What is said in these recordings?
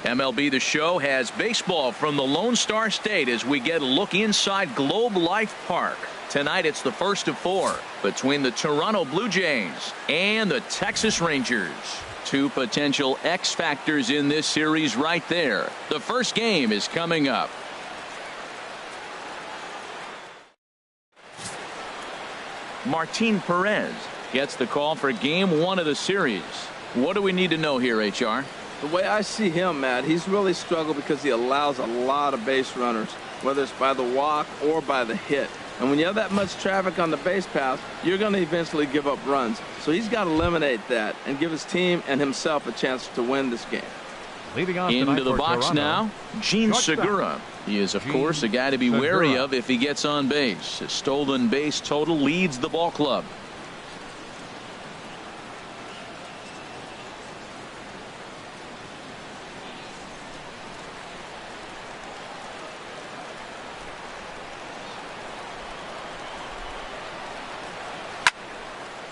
MLB The Show has baseball from the Lone Star State as we get a look inside Globe Life Park. Tonight it's the first of 4 between the Toronto Blue Jays and the Texas Rangers. 2 potential X factors in this series right there. The first game is coming up. Martin Perez gets the call for game 1 of the series. What do we need to know here, HR? The way I see him, Matt, he's really struggled because he allows a lot of base runners, whether it's by the walk or by the hit. And when you have that much traffic on the base path, you're going to eventually give up runs. So he's got to eliminate that and give his team and himself a chance to win this game. Leading off into the box Toronto, now, Gene Segura. He is, of course, a guy to be wary of if he gets on base. His stolen base total leads the ball club.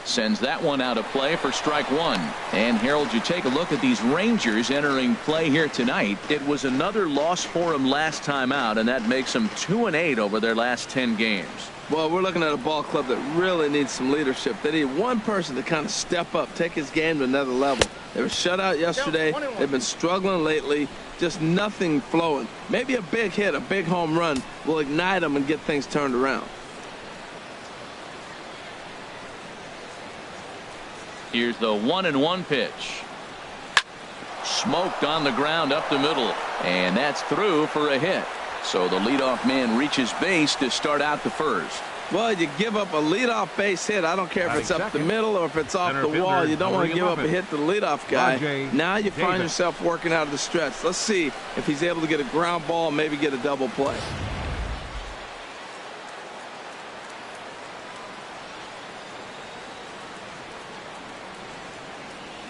Sends that one out of play for strike 1. And Harold, you take a look at these Rangers entering play here tonight. It was another loss for them last time out, and that makes them 2-8 over their last 10 games. Well, we're looking at a ball club that really needs some leadership. They need one person to kind of step up, take his game to another level. They were shut out yesterday. They've been struggling lately. Just nothing flowing. Maybe a big hit, a big home run will ignite them and get things turned around. Here's the 1-1 pitch. Smoked on the ground up the middle. And that's through for a hit. So the leadoff man reaches base to start out the first. Well, you give up a leadoff base hit. I don't care if it's up the middle or if it's off the wall. You don't want to give up a hit to the leadoff guy. Now you find yourself working out of the stretch. Let's see if he's able to get a ground ball and maybe get a double play.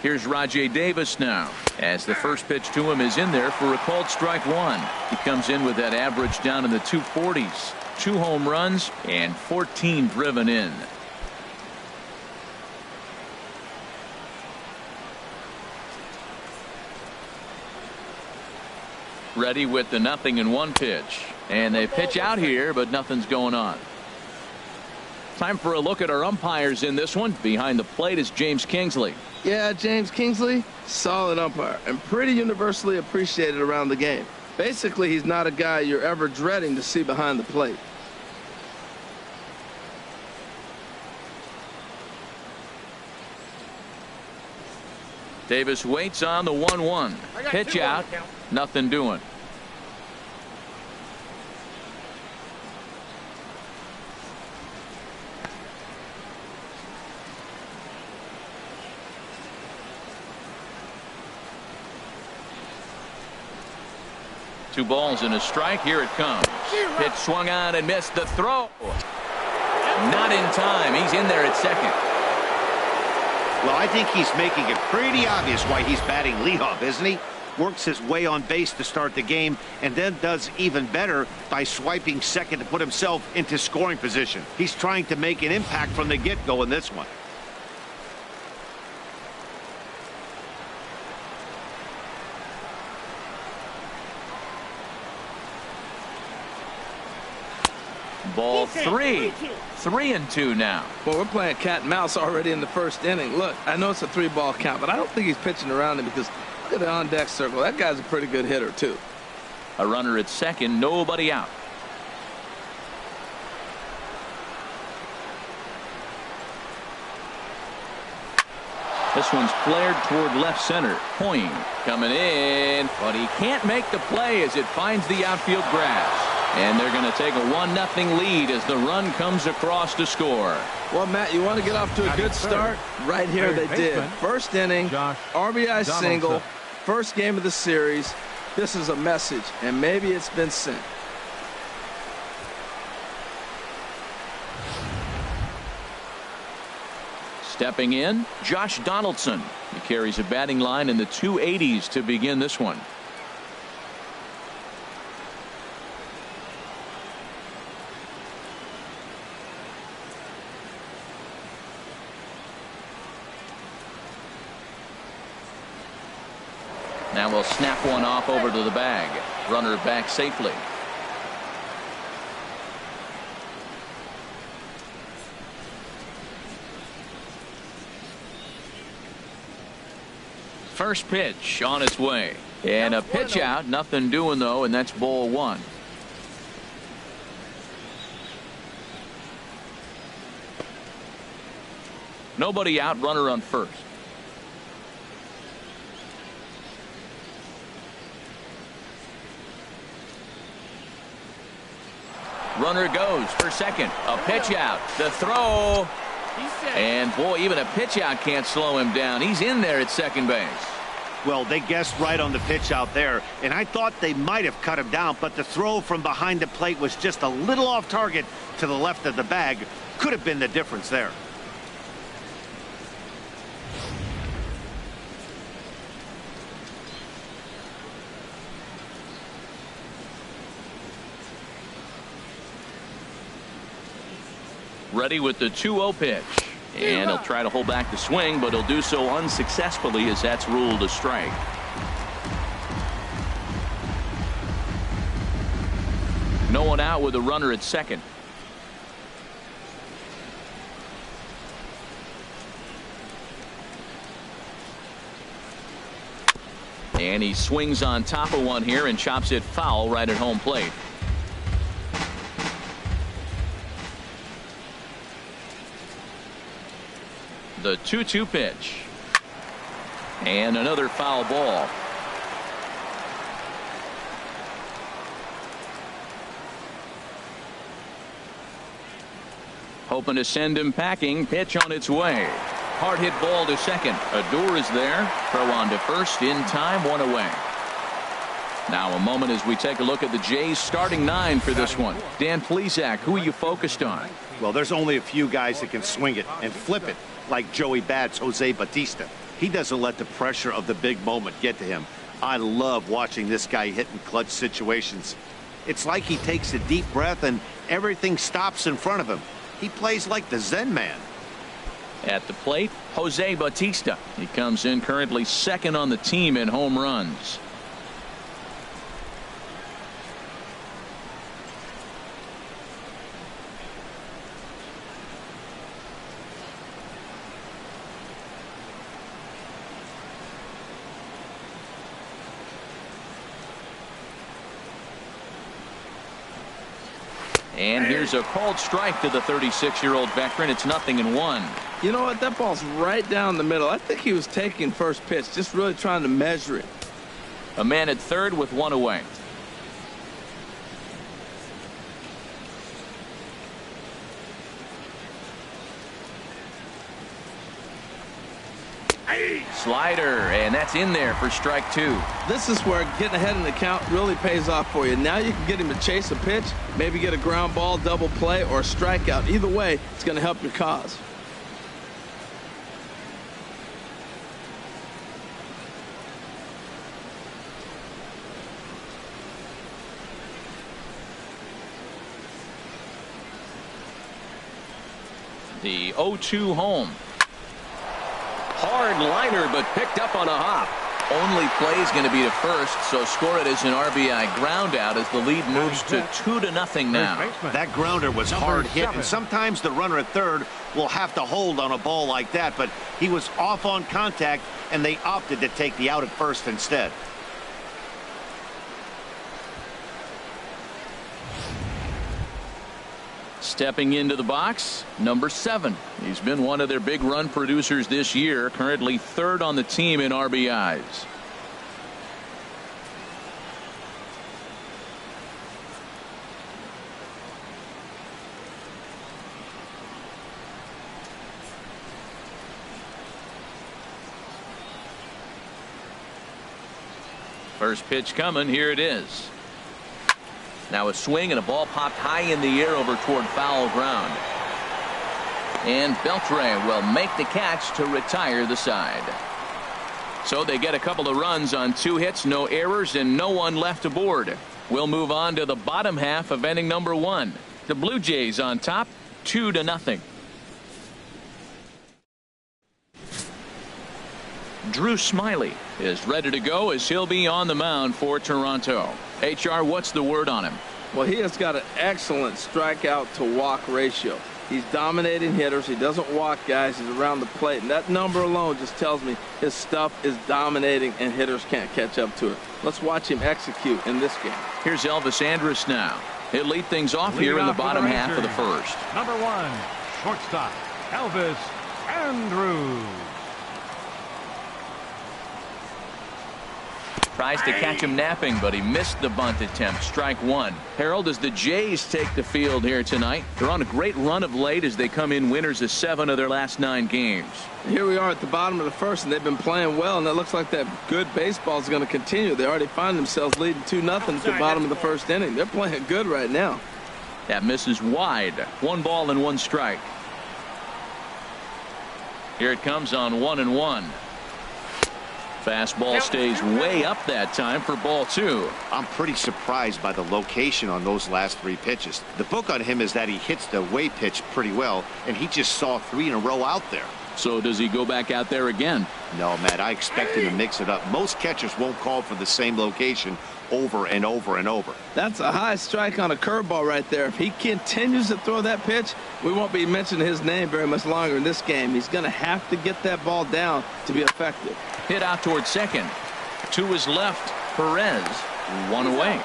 Here's Rajay Davis now, as the first pitch to him is in there for a called strike 1. He comes in with that average down in the 240s. 2 home runs and 14 driven in. Ready with the 0-1 pitch. And they pitch out here, but nothing's going on. Time for a look at our umpires in this one. Behind the plate is James Kingsley. Yeah, James Kingsley, solid umpire and pretty universally appreciated around the game. Basically, he's not a guy you're ever dreading to see behind the plate. Davis waits on the 1-1. Pitch out, nothing doing. Two balls and a strike. Here it comes. Pitch swung on and missed. The throw. Not in time. He's in there at second. Well, I think he's making it pretty obvious why he's batting leadoff, isn't he? Works his way on base to start the game and then does even better by swiping second to put himself into scoring position. He's trying to make an impact from the get-go in this one. Ball 3. 3-2 now. Well, we're playing cat and mouse already in the first inning. Look, I know it's a 3-ball count, but I don't think he's pitching around him because look at the on-deck circle. That guy's a pretty good hitter, too. A runner at second, nobody out. This one's flared toward left center. Point coming in, but he can't make the play as it finds the outfield grass. And they're going to take a 1-0 lead as the run comes across to score. Well, Matt, you want to get off to a good start? Right here they did. First inning, RBI single, first game of the series. This is a message, and maybe it's been sent. Stepping in, Josh Donaldson. He carries a batting line in the 280s to begin this one. Now we'll snap one off over to the bag. Runner back safely. First pitch on its way. And a pitch out. Nothing doing, though, and that's ball one. Nobody out, runner on first. Runner goes for second. A pitch out. The throw. And boy, even a pitch out can't slow him down. He's in there at second base. Well, they guessed right on the pitch out there, and I thought they might have cut him down, but the throw from behind the plate was just a little off target to the left of the bag. Could have been the difference there. Ready with the 2-0 pitch. And he'll try to hold back the swing, but he'll do so unsuccessfully as that's ruled a strike. No one out with a runner at second. And he swings on top of one here and chops it foul right at home plate. The 2-2 pitch. And another foul ball. Hoping to send him packing. Pitch on its way. Hard hit ball to second. Adore is there. Throw on to first in time. One away. Now a moment as we take a look at the Jays starting 9 for this one. Dan Plesac, who are you focused on? Well, there's only a few guys that can swing it and flip it, like Joey Bats, Jose Bautista. He doesn't let the pressure of the big moment get to him. I love watching this guy hit in clutch situations. It's like he takes a deep breath and everything stops in front of him. He plays like the Zen man. At the plate, Jose Bautista. He comes in currently second on the team in home runs. And here's a called strike to the 36-year-old veteran. It's 0-1. You know what? That ball's right down the middle. I think he was taking first pitch, just really trying to measure it. A man at third with one away. Slider, and that's in there for strike 2. This is where getting ahead in the count really pays off for you. Now you can get him to chase a pitch, maybe get a ground ball, double play, or a strikeout. Either way, it's going to help your cause. The 0-2 home. Hard liner, but picked up on a hop. Only play is going to be to first, so score it as an RBI ground out as the lead moves to 2-0 now. That grounder was hard hit, and sometimes the runner at third will have to hold on a ball like that, but he was off on contact, and they opted to take the out at first instead. Stepping into the box, number 7. He's been one of their big run producers this year, currently third on the team in RBIs. First pitch coming, here it is. Now a swing and a ball popped high in the air over toward foul ground. And Beltre will make the catch to retire the side. So they get a couple of runs on 2 hits, no errors, and no one left aboard. We'll move on to the bottom half of inning number 1. The Blue Jays on top, 2-0. Drew Smyly is ready to go as he'll be on the mound for Toronto. HR, what's the word on him? Well, he has got an excellent strikeout to walk ratio. He's dominating hitters. He doesn't walk guys. He's around the plate. And that number alone just tells me his stuff is dominating and hitters can't catch up to it. Let's watch him execute in this game. Here's Elvis Andrus now. He'll lead things off here in the bottom half of the first. Number 1, shortstop, Elvis Andrus. Tries to catch him napping, but he missed the bunt attempt. Strike one. Harold, as the Jays take the field here tonight, they're on a great run of late as they come in winners of 7 of their last 9 games. Here we are at the bottom of the first, and they've been playing well, and it looks like that good baseball is going to continue. They already find themselves leading 2-0 at the bottom of the first inning. They're playing good right now. That misses wide. 1 ball and 1 strike. Here it comes on 1-1. Fastball stays way up that time for ball 2. I'm pretty surprised by the location on those last 3 pitches. The book on him is that he hits the away pitch pretty well, and he just saw 3 in a row out there. So does he go back out there again? No, Matt, I expect him to mix it up. Most catchers won't call for the same location over and over and over. That's a high strike on a curveball right there. If he continues to throw that pitch, we won't be mentioning his name very much longer in this game. He's going to have to get that ball down to be effective. Hit out towards second. 2 is left. Perez 1 away.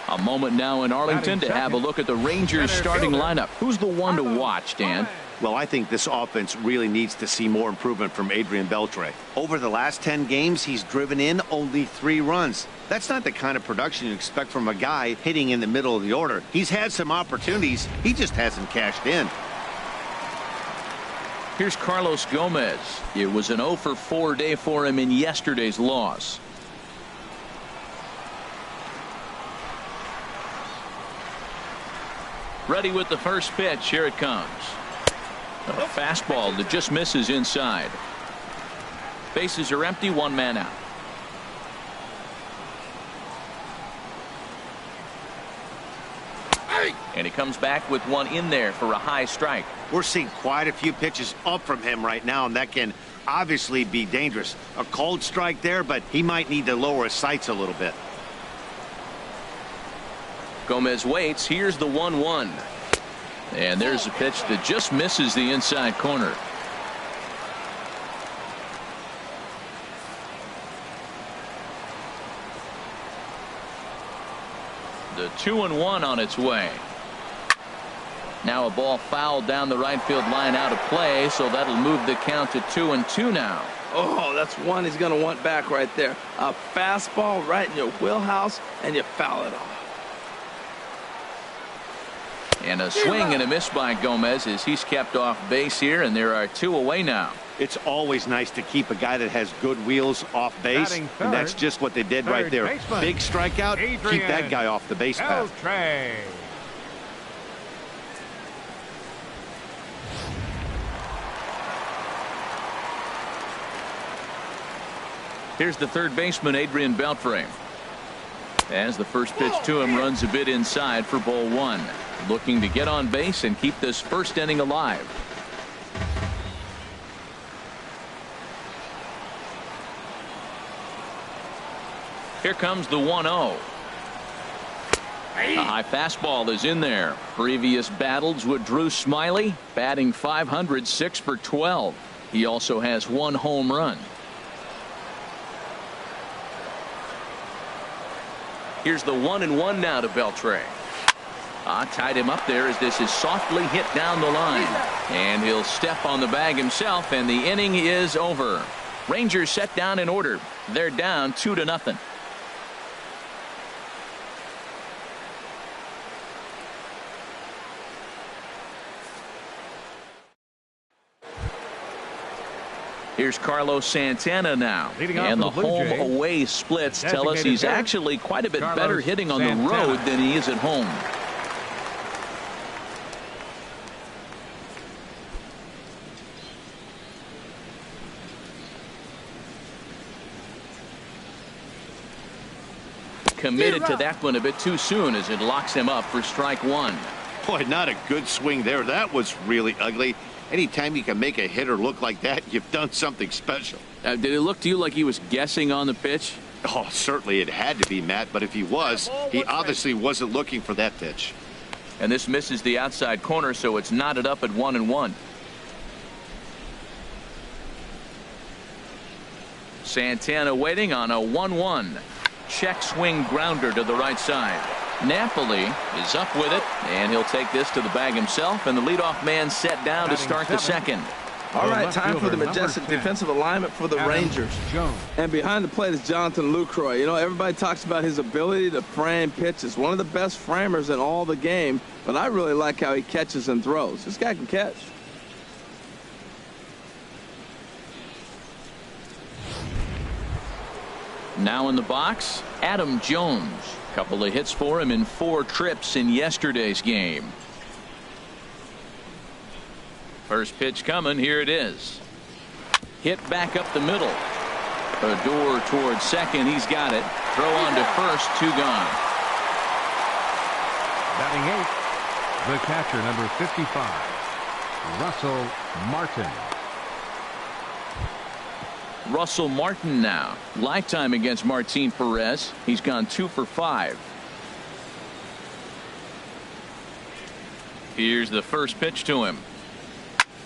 A moment now in Arlington to have a look at the Rangers starting lineup. Who's the one to watch, Dan? Well, I think this offense really needs to see more improvement from Adrian Beltre. Over the last 10 games, he's driven in only 3 runs. That's not the kind of production you expect from a guy hitting in the middle of the order. He's had some opportunities. He just hasn't cashed in. Here's Carlos Gomez. It was an 0-for-4 day for him in yesterday's loss. Ready with the first pitch. Here it comes. A fastball that just misses inside. Bases are empty. 1 man out. And he comes back with 1 in there for a high strike. We're seeing quite a few pitches up from him right now, and that can obviously be dangerous. A cold strike there, but he might need to lower his sights a little bit. Gomez waits. Here's the 1-1. And there's a pitch that just misses the inside corner. The 2-1 on its way. Now a ball fouled down the right field line out of play, so that'll move the count to 2-2 now. Oh, that's one he's going to want back right there. A fastball right in your wheelhouse, and you foul it off. And a swing and a miss by Gomez as he's kept off base here, and there are 2 away now. It's always nice to keep a guy that has good wheels off base, and that's just what they did right there. Big strikeout, keep that guy off the base path. Here's the third baseman, Adrian Beltre. As the first pitch to him runs a bit inside for ball 1. Looking to get on base and keep this first inning alive. Here comes the 1-0. A high fastball is in there. Previous battles with Drew Smyly, batting .500, 6 for 12. He also has 1 home run. Here's the 1-1 now to Beltre. Tied him up there as this is softly hit down the line. And he'll step on the bag himself, and the inning is over. Rangers set down in order. They're down 2-0. Here's Carlos Santana now. And the home-away splits tell us he's actually quite a bit better hitting on the road than he is at home. Committed to that one a bit too soon as it locks him up for strike 1. Boy, not a good swing there. That was really ugly. Anytime you can make a hitter look like that, you've done something special. Did it look to you like he was guessing on the pitch? Oh, certainly it had to be, Matt, but if he was, he obviously wasn't looking for that pitch. And this misses the outside corner, so it's knotted up at 1-1. Santana waiting on a 1-1. Check swing grounder to the right side. Napoli is up with it, and he'll take this to the bag himself, and the leadoff man set down to start the second. All right, time for the majestic defensive alignment for the Rangers. And behind the plate is Jonathan Lucroy. You know, everybody talks about his ability to frame pitches. One of the best framers in all the game, but I really like how he catches and throws. This guy can catch. Now in the box, Adam Jones. Couple of hits for him in 4 trips in yesterday's game. First pitch coming. Here it is. Hit back up the middle. Odor towards second. He's got it. Throw on to first. 2 gone. Batting 8th, the catcher, number 55, Russell Martin. Russell Martin now. Lifetime against Martin Perez. He's gone 2 for 5. Here's the first pitch to him.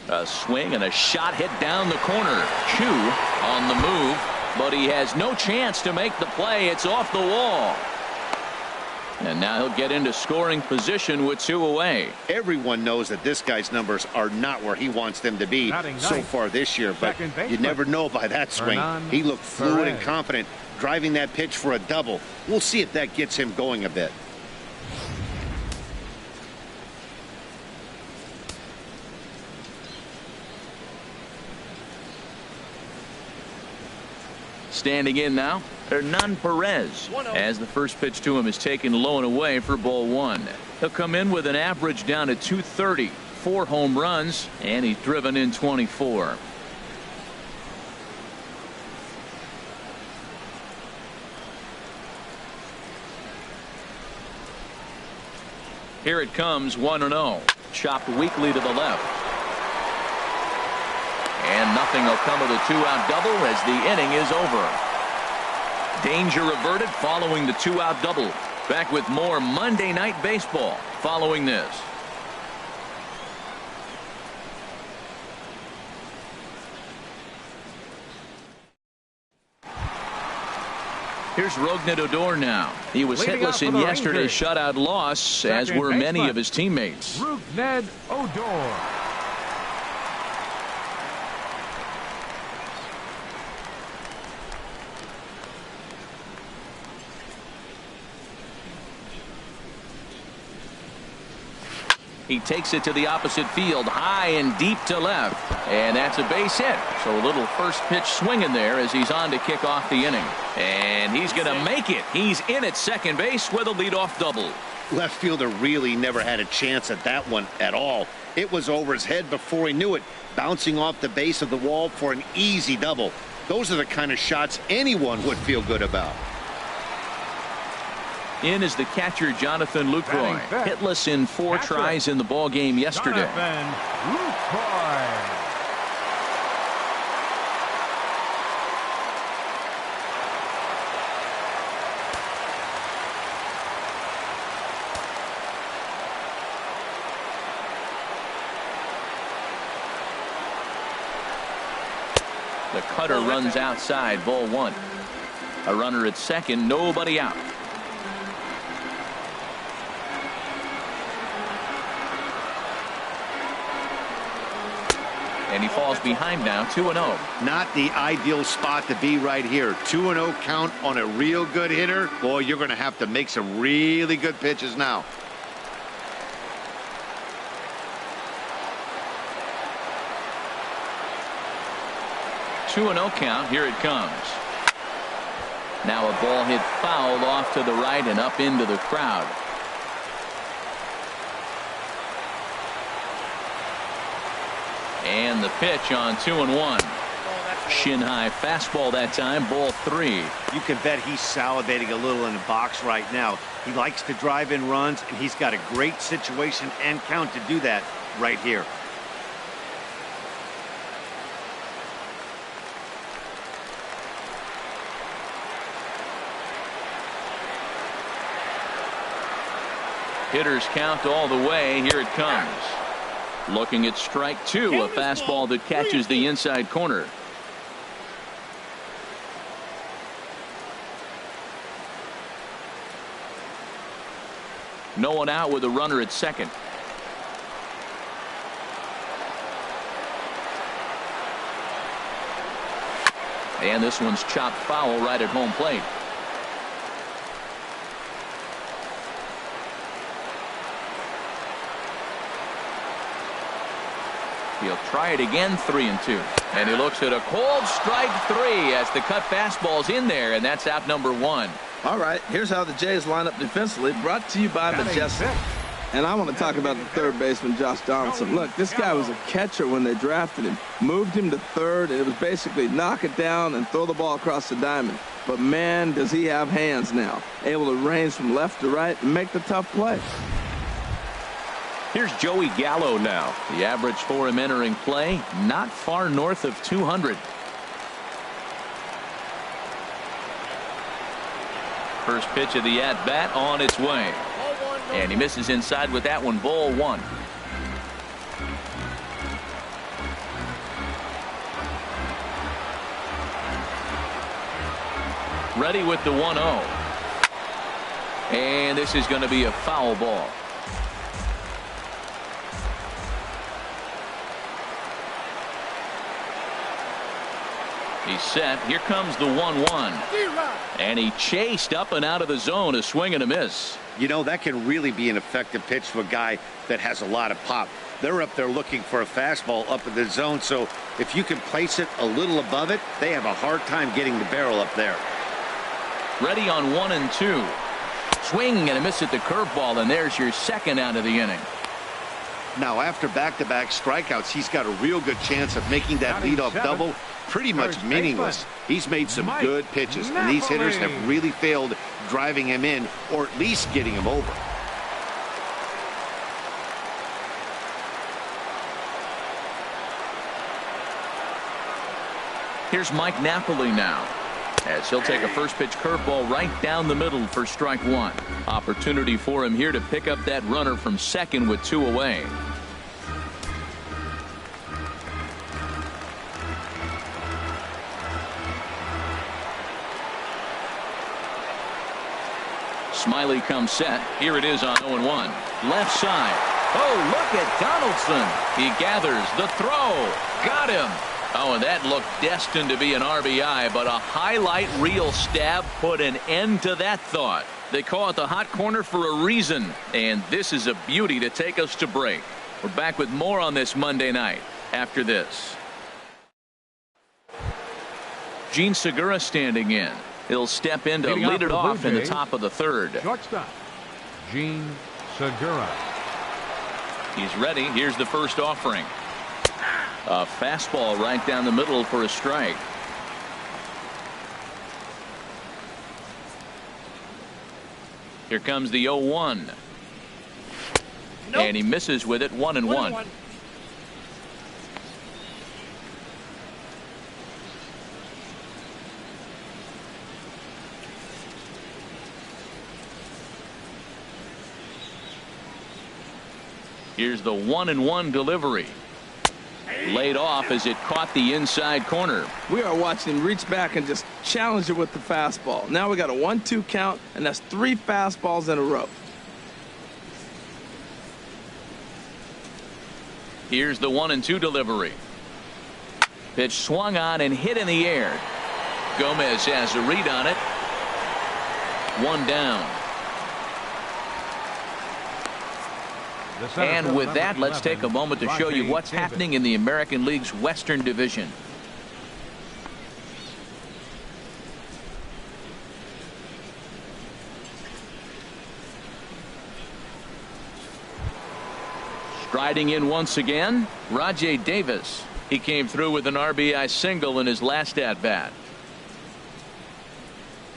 A swing and a shot hit down the corner. Chu on the move, but he has no chance to make the play. It's off the wall. And now he'll get into scoring position with 2 away. Everyone knows that this guy's numbers are not where he wants them to be so far this year, but you never know by that swing. He looked fluid and confident, driving that pitch for a double. We'll see if that gets him going a bit. Standing in now, Hernan Perez, as the first pitch to him is taken low and away for ball 1. He'll come in with an average down to 230, 4 home runs, and he's driven in 24. Here it comes, 1-0. Chopped weakly to the left. And nothing will come of the 2-out double as the inning is over. Danger averted following the 2-out double. Back with more Monday Night Baseball following this. Here's Rougned Odor now. He was hitless in yesterday's shutout loss, as were many of his teammates. Rougned Odor. He takes it to the opposite field, high and deep to left, and that's a base hit. So a little first pitch swing in there as he's on to kick off the inning, and he's going to make it. He's in at second base with a leadoff double. Left fielder really never had a chance at that one at all. It was over his head before he knew it, bouncing off the base of the wall for an easy double. Those are the kind of shots anyone would feel good about. In is the catcher, Jonathan Lucroy, hitless in 4 tries in the ball game yesterday. The cutter runs outside, ball 1. A runner at second, nobody out. And he falls behind now, 2-0. Not the ideal spot to be right here. 2-0 count on a real good hitter. Boy, you're going to have to make some really good pitches now. Two 2-0 count. Here it comes. Now a ball hit foul off to the right and up into the crowd. And the pitch on 2-1. Shin high fastball that time, ball 3. You can bet he's salivating a little in the box right now. He likes to drive in runs, and he's got a great situation and count to do that right here. Hitters count all the way. Here it comes. Looking at strike two, a fastball that catches the inside corner. No one out with a runner at second. And this one's chopped foul right at home plate. He'll try it again, 3-2. And he looks at a cold strike three as the cut fastball's in there, and that's out number one. All right, here's how the Jays line up defensively, brought to you by Majestic. And I want to talk about the third baseman, Josh Donaldson. Look, this guy was a catcher when they drafted him. Moved him to third, and it was basically knock it down and throw the ball across the diamond. But, man, does he have hands now. Able to range from left to right and make the tough play. Here's Joey Gallo now. The average for him entering play, not far north of 200. First pitch of the at-bat on its way. And he misses inside with that one, ball one. Ready with the 1-0. And this is going to be a foul ball. He's set. Here comes the 1-1. And he chased up and out of the zone, a swing and a miss. You know, that can really be an effective pitch to a guy that has a lot of pop. They're up there looking for a fastball up in the zone, so if you can place it a little above it, they have a hard time getting the barrel up there. Ready on 1-2. Swing and a miss at the curveball, and there's your second out of the inning. Now, after back-to-back strikeouts, he's got a real good chance of making that leadoff double pretty much meaningless. He's made some good pitches, and these hitters have really failed driving him in or at least getting him over. Here's Mike Napoli now, as he'll take a first pitch curveball right down the middle for strike one. Opportunity for him here to pick up that runner from second with two away. Smyly comes set. Here it is on 0-1. Left side. Oh, look at Donaldson. He gathers the throw. Got him. Oh, and that looked destined to be an RBI, but a highlight reel stab put an end to that thought. They call it the hot corner for a reason, and this is a beauty to take us to break. We're back with more on this Monday night after this. Gene Segura standing in. He'll step in to lead it off in the top of the third. Shortstop, Gene Segura. He's ready. Here's the first offering. A fastball right down the middle for a strike. Here comes the 0-1. Nope. And he misses with it, 1-1. Here's the 1-1 delivery. Laid off as it caught the inside corner. We are watching him reach back and just challenge it with the fastball. Now we got a 1-2 count, and that's 3 fastballs in a row. Here's the 1-2 delivery. Pitch swung on and hit in the air. Gomez has a read on it. One down. And with that, let's take a moment to show you what's happening in the American League's Western Division. Striding in once again, Rajay Davis. He came through with an RBI single in his last at-bat.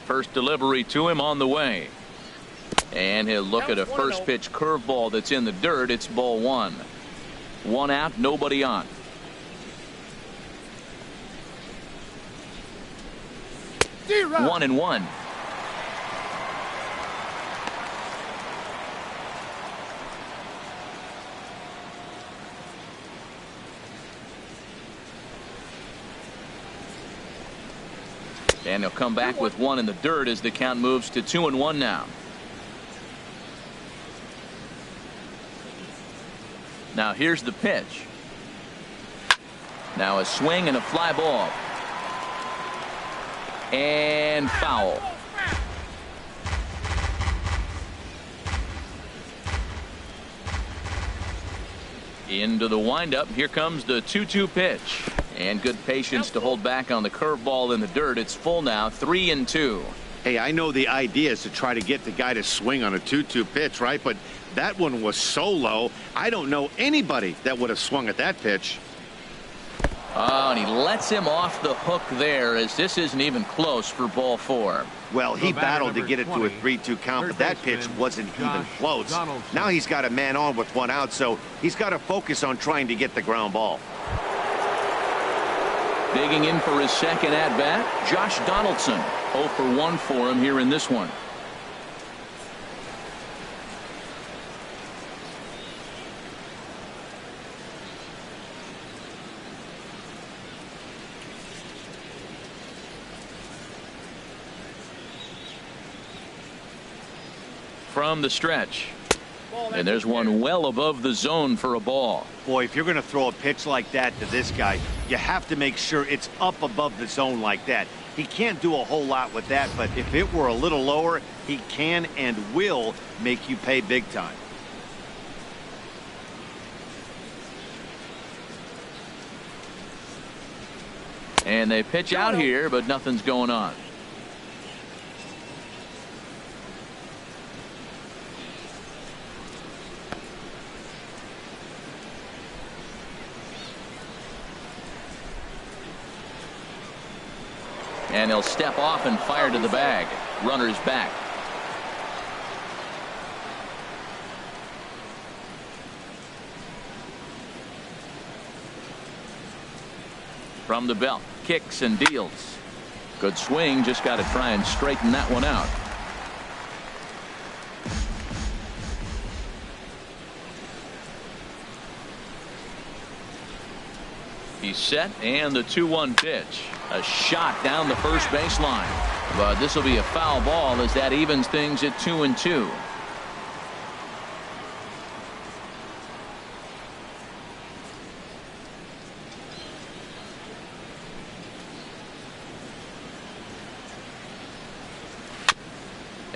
First delivery to him on the way. And he'll look at a first pitch curveball that's in the dirt. It's ball one. One out, nobody on. D-Rock. 1-1. And he'll come back with one in the dirt as the count moves to 2-1 now. Now here's the pitch. Now a swing and a fly ball. And foul. Into the windup. Here comes the 2-2 pitch. And good patience to hold back on the curveball in the dirt. It's full now, 3-2. Hey, I know the idea is to try to get the guy to swing on a 2-2 pitch, right? But that one was so low, I don't know anybody that would have swung at that pitch. Oh, and he lets him off the hook there, as this isn't even close for ball 4. Well, he battled to get it to a 3-2 count, but that pitch wasn't even close. Now he's got a man on with 1 out, so he's got to focus on trying to get the ground ball. Digging in for his second at-bat, Josh Donaldson. 0 for 1 for him here in this one. From the stretch. And there's one well above the zone for a ball. Boy, if you're going to throw a pitch like that to this guy, you have to make sure it's up above the zone like that. He can't do a whole lot with that, but if it were a little lower, he can and will make you pay big time. And they pitch out here, but nothing's going on. And he'll step off and fire to the bag. Runner's back. From the belt, kicks and deals. Good swing, just got to try and straighten that one out. He's set, and the 2-1 pitch. A shot down the first baseline. But this will be a foul ball as that evens things at 2-2.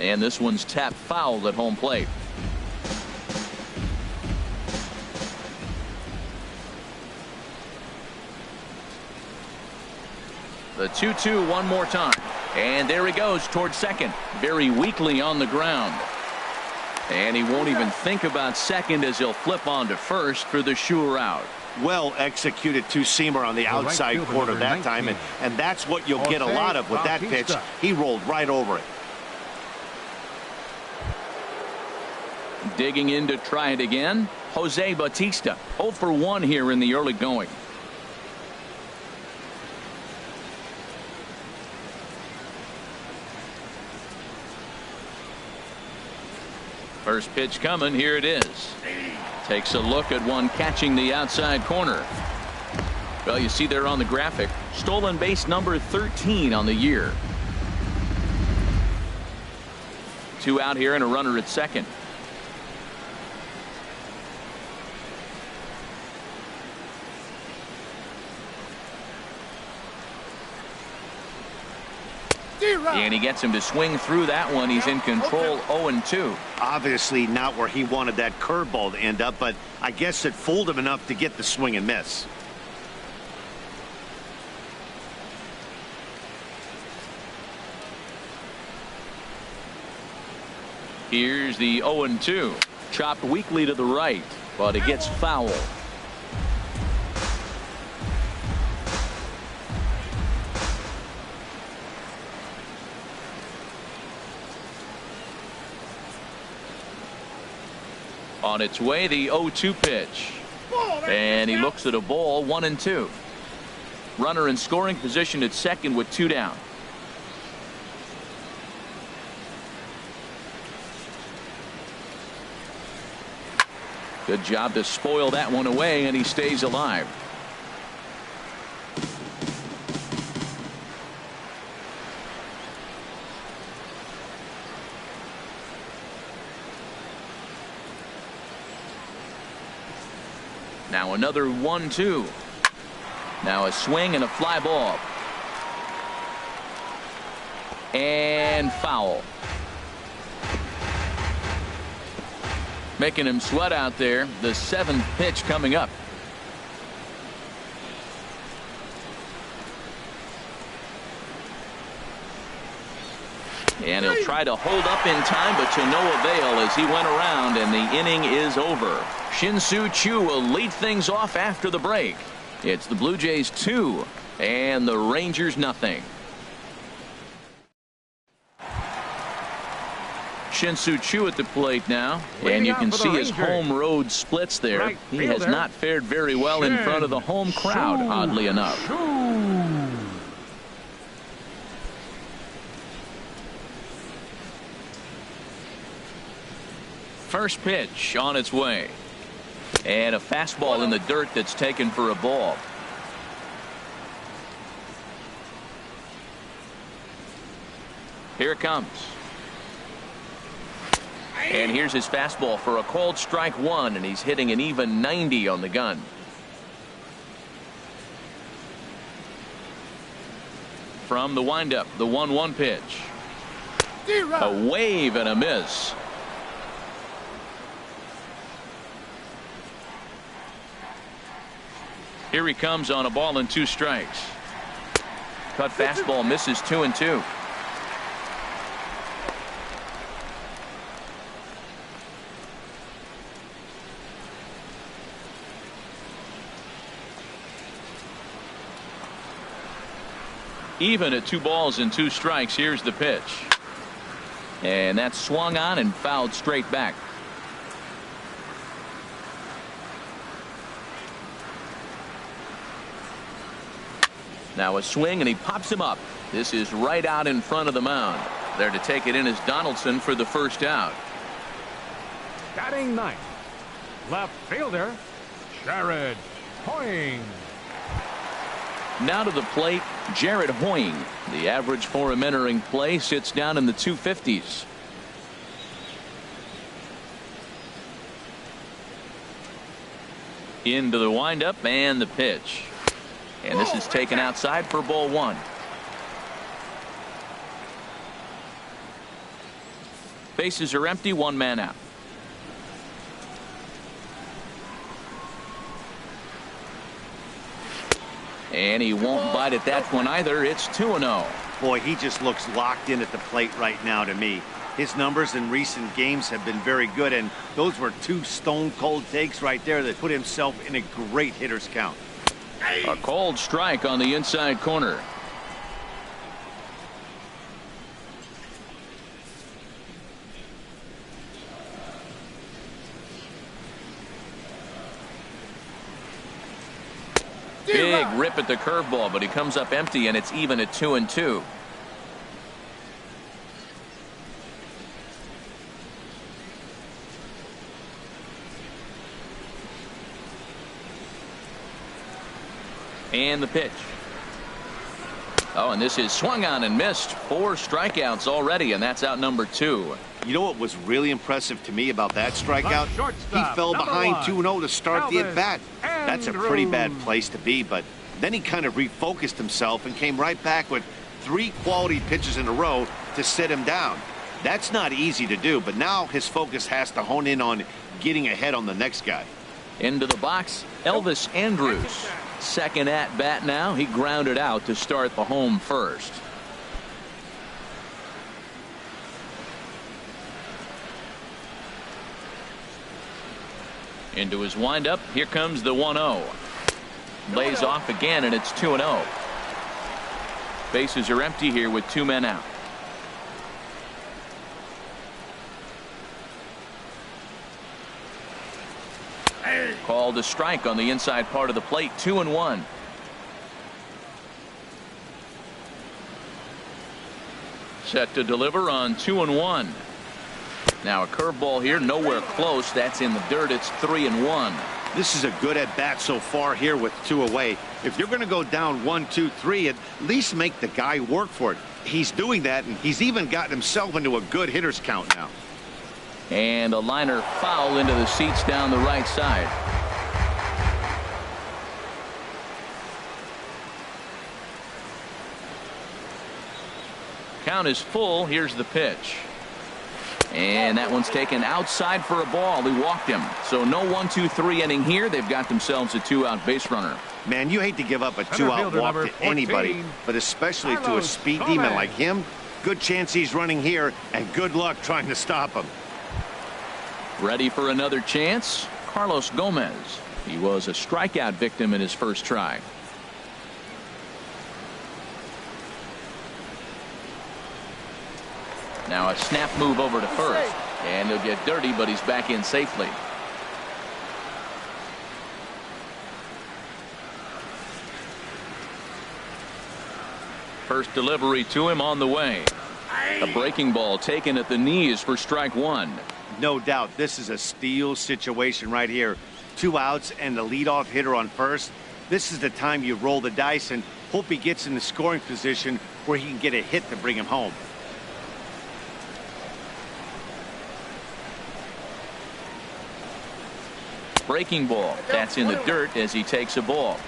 And this one's tapped foul at home plate. The 2-2 one more time. And there he goes towards second. Very weakly on the ground. And he won't even think about second as he'll flip on to first for the sure out. Well executed two-seamer on the outside corner that time. And that's what you'll get a lot of with that pitch. He rolled right over it. Digging in to try it again, Jose Bautista. 0 for 1 here in the early going. First pitch coming. Here it is. Takes a look at one catching the outside corner. Well, you see there on the graphic, stolen base number 13 on the year. 2 out here and a runner at second. And he gets him to swing through that one. He's in control. 0-2. Obviously not where he wanted that curveball to end up, but I guess it fooled him enough to get the swing and miss. Here's the 0-2. Chopped weakly to the right, but it gets foul. On its way, the 0-2 pitch. And he looks at a ball. 1-2. Runner in scoring position at second with 2 down. Good job to spoil that one away, and he stays alive. Now another 1-2. Now a swing and a fly ball. And foul. Making him sweat out there. The 7th pitch coming up. And he'll try to hold up in time, but to no avail as he went around, and the inning is over. Shin-Soo Choo will lead things off after the break. It's the Blue Jays 2 and the Rangers nothing. Shin-Soo Choo at the plate now, and you can see his home road splits there. He has not fared very well in front of the home crowd, oddly enough. First pitch on its way. And a fastball in the dirt that's taken for a ball. Here it comes. And here's his fastball for a called strike 1, and he's hitting an even 90 on the gun. From the windup, the 1-1 pitch. A wave and a miss. Here he comes on a ball and 2 strikes. Cut fastball misses 2-2. Even at 2 balls and 2 strikes. Here's the pitch. And that's swung on and fouled straight back. Now a swing, and he pops him up. This is right out in front of the mound. There to take it in is Donaldson for the first out. Batting 9th, left fielder, Jared Hoying. Now to the plate, Jared Hoying. The average for him entering play sits down in the 250s. Into the windup and the pitch. And this is taken outside for ball 1. Bases are empty, 1 man out. And he won't bite at that one either. It's 2-0. Boy, he just looks locked in at the plate right now to me. His numbers in recent games have been very good, and those were 2 stone-cold takes right there that put himself in a great hitter's count. A called strike on the inside corner. Big rip at the curveball, but he comes up empty, and it's even at 2-2. And the pitch. Oh, and this is swung on and missed. 4 strikeouts already, and that's out number 2. You know what was really impressive to me about that strikeout? He fell behind 2-0 to start the at-bat. That's a pretty bad place to be, but then he kind of refocused himself and came right back with 3 quality pitches in a row to sit him down. That's not easy to do, but now his focus has to hone in on getting ahead on the next guy. Into the box, Elvis Andrus. Second at bat now. He grounded out to start the home first. Into his windup. Here comes the 1-0. Lays off again, and it's 2-0. Bases are empty here with 2 men out. Called a strike on the inside part of the plate. 2-1. Set to deliver on 2-1. Now a curveball here, nowhere close. That's in the dirt. It's 3-1. This is a good at bat so far here with 2 away. If you're going to go down 1, 2, 3, at least make the guy work for it. He's doing that, and he's even gotten himself into a good hitter's count now. And a liner foul into the seats down the right side. Count is full. Here's the pitch. And that one's taken outside for a ball. He walked him. So no 1-2-3 inning here. They've got themselves a 2-out base runner. Man, you hate to give up a 2-out walk to anybody, but especially to a speed demon like him. Good chance he's running here, and good luck trying to stop him. Ready for another chance? Carlos Gomez. He was a strikeout victim in his first try. Now a snap move over to first. And he'll get dirty, but he's back in safely. First delivery to him on the way. A breaking ball taken at the knees for strike one. No doubt this is a steal situation right here. 2 outs and the leadoff hitter on first. This is the time you roll the dice and hope he gets in the scoring position where he can get a hit to bring him home. Breaking ball. That's in the dirt as he takes a ball.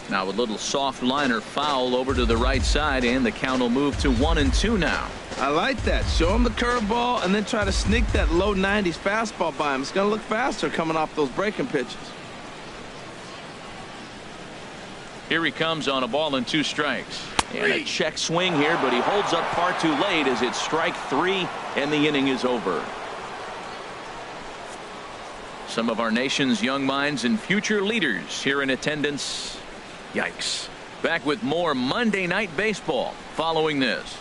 Now a little soft liner foul over to the right side, and the count will move to 1-2 now. I like that. Show him the curveball and then try to sneak that low 90s fastball by him. It's going to look faster coming off those breaking pitches. Here he comes on a ball and 2 strikes. And a check swing here, but he holds up far too late as it's strike 3 and the inning is over. Some of our nation's young minds and future leaders here in attendance. Yikes. Back with more Monday Night Baseball following this.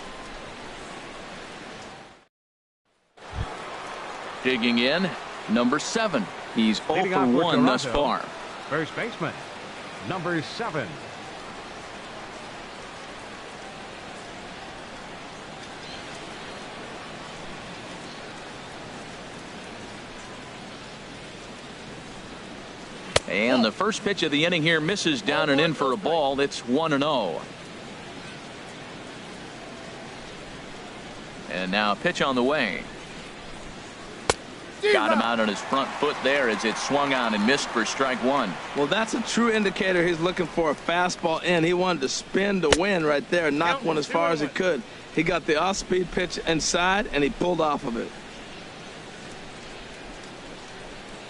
Digging in, number 7. He's 0 for 1 thus far. First baseman, number 7. And the first pitch of the inning here misses down and in for a ball. It's 1-0. And now a pitch on the way. Got him out on his front foot there as it swung on and missed for strike 1. Well, that's a true indicator he's looking for a fastball in. He wanted to spin to win right there, knock one as far as he could. He got the off-speed pitch inside, and he pulled off of it.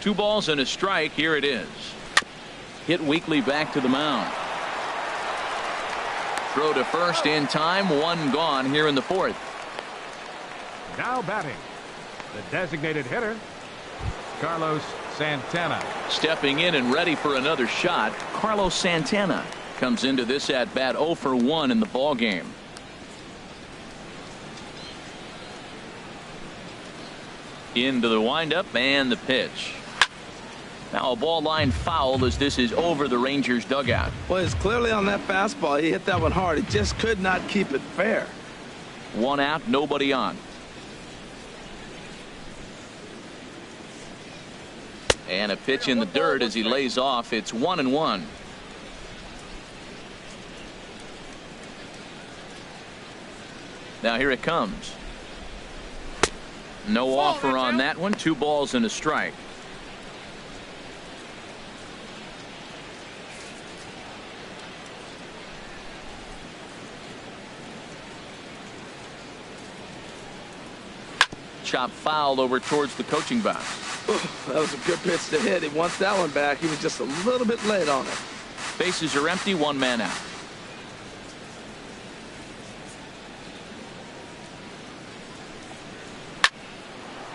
2 balls and a strike. Here it is. Hit weakly back to the mound. Throw to first in time. 1 gone here in the 4th. Now batting, the designated hitter, Carlos Santana. Stepping in and ready for another shot, Carlos Santana comes into this at bat 0 for 1 in the ball game. Into the windup and the pitch. Now a ball line foul as this is over the Rangers dugout. Well, it's clearly on that fastball. He hit that one hard. He just could not keep it fair. 1 out, nobody on. And a pitch in the dirt as he lays off. It's 1-1. Now here it comes. No offer on that one. 2 balls and a strike. Chop foul over towards the coaching box. That was a good pitch to hit. He wants that one back. He was just a little bit late on it. Bases are empty. 1 man out.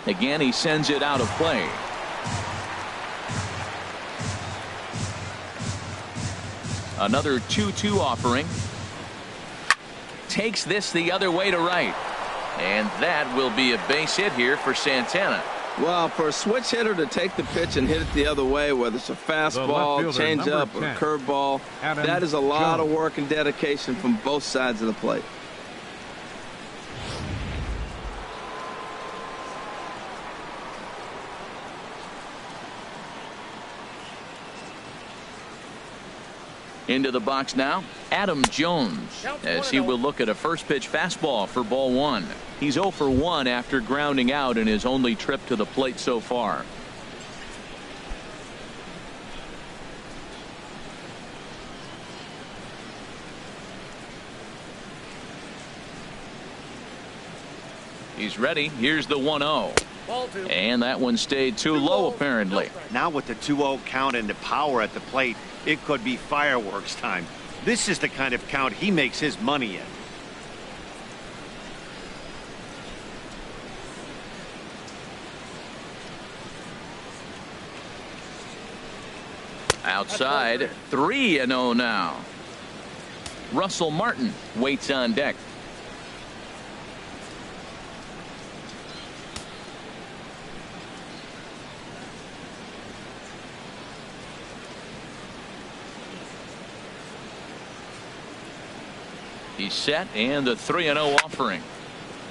Again, he sends it out of play. Another 2-2 offering. Takes this the other way to right. And that will be a base hit here for Santana. Well, for a switch hitter to take the pitch and hit it the other way, whether it's a fastball, changeup, or curveball, that is a lot of work and dedication from both sides of the plate. Into the box now, Adam Jones, as he will look at a first pitch fastball for ball 1. He's 0 for 1 after grounding out in his only trip to the plate so far. He's ready. Here's the 1-0. Ball 2. And that one stayed too low, apparently. Now with the 2-0 count and the power at the plate, it could be fireworks time. This is the kind of count he makes his money in. Outside, 3-0 now. Russell Martin waits on deck. He's set, and the 3-0 offering.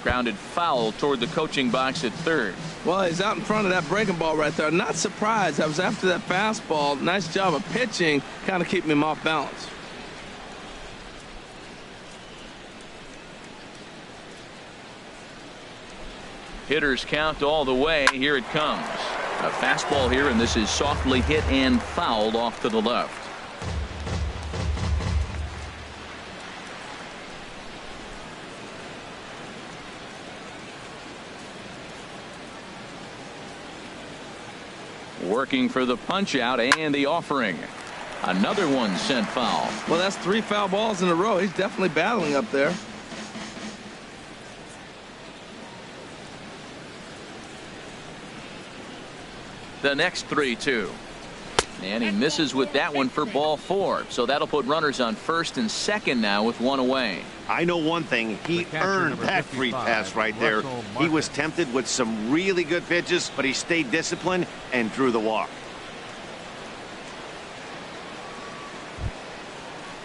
Grounded foul toward the coaching box at third. Well, he's out in front of that breaking ball right there. Not surprised. I was after that fastball. Nice job of pitching, kind of keeping him off balance. Hitters count all the way. Here it comes. A fastball here, and this is softly hit and fouled off to the left. Working for the punch out and the offering. Another one sent foul. Well, that's 3 foul balls in a row. He's definitely battling up there. The next 3-2. And he misses with that one for ball 4. So that'll put runners on first and second now with 1 away. I know one thing. He earned that free pass right there. He was tempted with some really good pitches, but he stayed disciplined and drew the walk.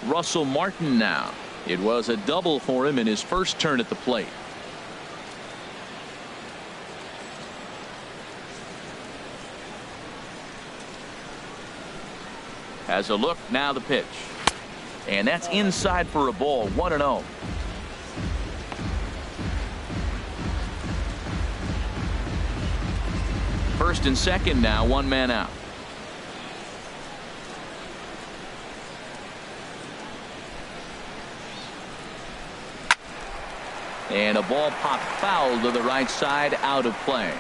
Russell Martin now. It was a double for him in his first turn at the plate. Has a look, now the pitch. And that's inside for a ball, 1-0. First and second now, 1 man out. And a ball popped foul to the right side, out of play.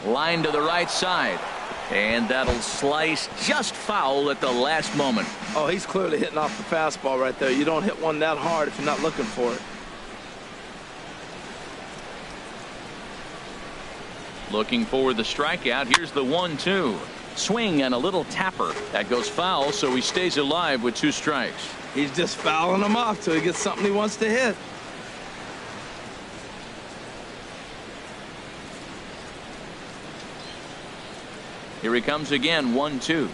Line to the right side, and that'll slice just foul at the last moment. Oh, he's clearly hitting off the fastball right there. You don't hit one that hard if you're not looking for it. Looking for the strikeout. Here's the 1-2. Swing and a little tapper. That goes foul, so he stays alive with 2 strikes. He's just fouling them off till he gets something he wants to hit. Here he comes again, 1-2.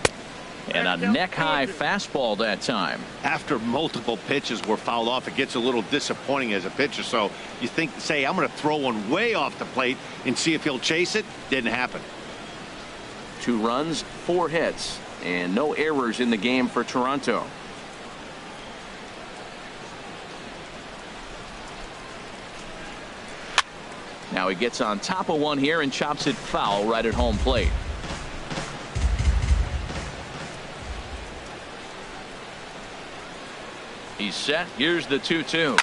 And a neck-high fastball that time. After multiple pitches were fouled off, it gets a little disappointing as a pitcher. So you think, say, I'm going to throw one way off the plate and see if he'll chase it. Didn't happen. 2 runs, 4 hits, and no errors in the game for Toronto. Now he gets on top of one here and chops it foul right at home plate. He's set. Here's the 2-2.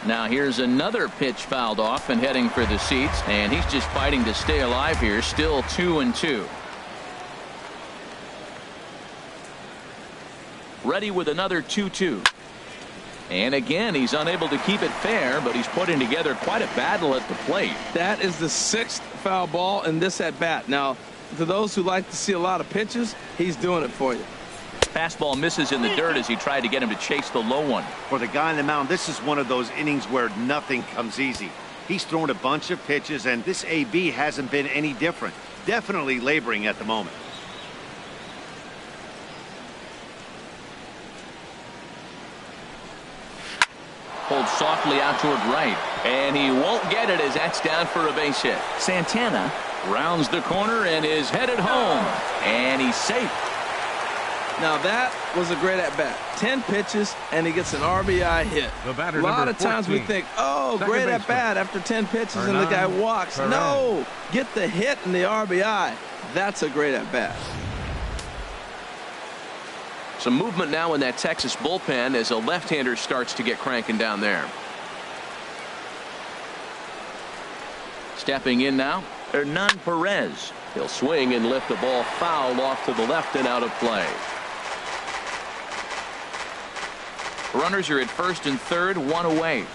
Now here's another pitch fouled off and heading for the seats, and he's just fighting to stay alive here. Still 2-2. Ready with another 2-2. And again, he's unable to keep it fair, but he's putting together quite a battle at the plate. That is the 6th foul ball in this at bat. Now, to those who like to see a lot of pitches, he's doing it for you. Fastball misses in the dirt as he tried to get him to chase the low one. For the guy on the mound, this is one of those innings where nothing comes easy. He's thrown a bunch of pitches, and this AB hasn't been any different. Definitely laboring at the moment. Pulled softly out toward right, and he won't get it as that's down for a base hit. Santana rounds the corner and is headed home, and he's safe. Now that was a great at-bat. 10 pitches, and he gets an RBI hit. A lot of times we think, oh, great at-bat after 10 pitches, and the guy walks. Perez. No, get the hit and the RBI. That's a great at-bat. Some movement now in that Texas bullpen as a left-hander starts to get cranking down there. Stepping in now, Perez. He'll swing and lift the ball foul off to the left and out of play. Runners are at first and third, one away.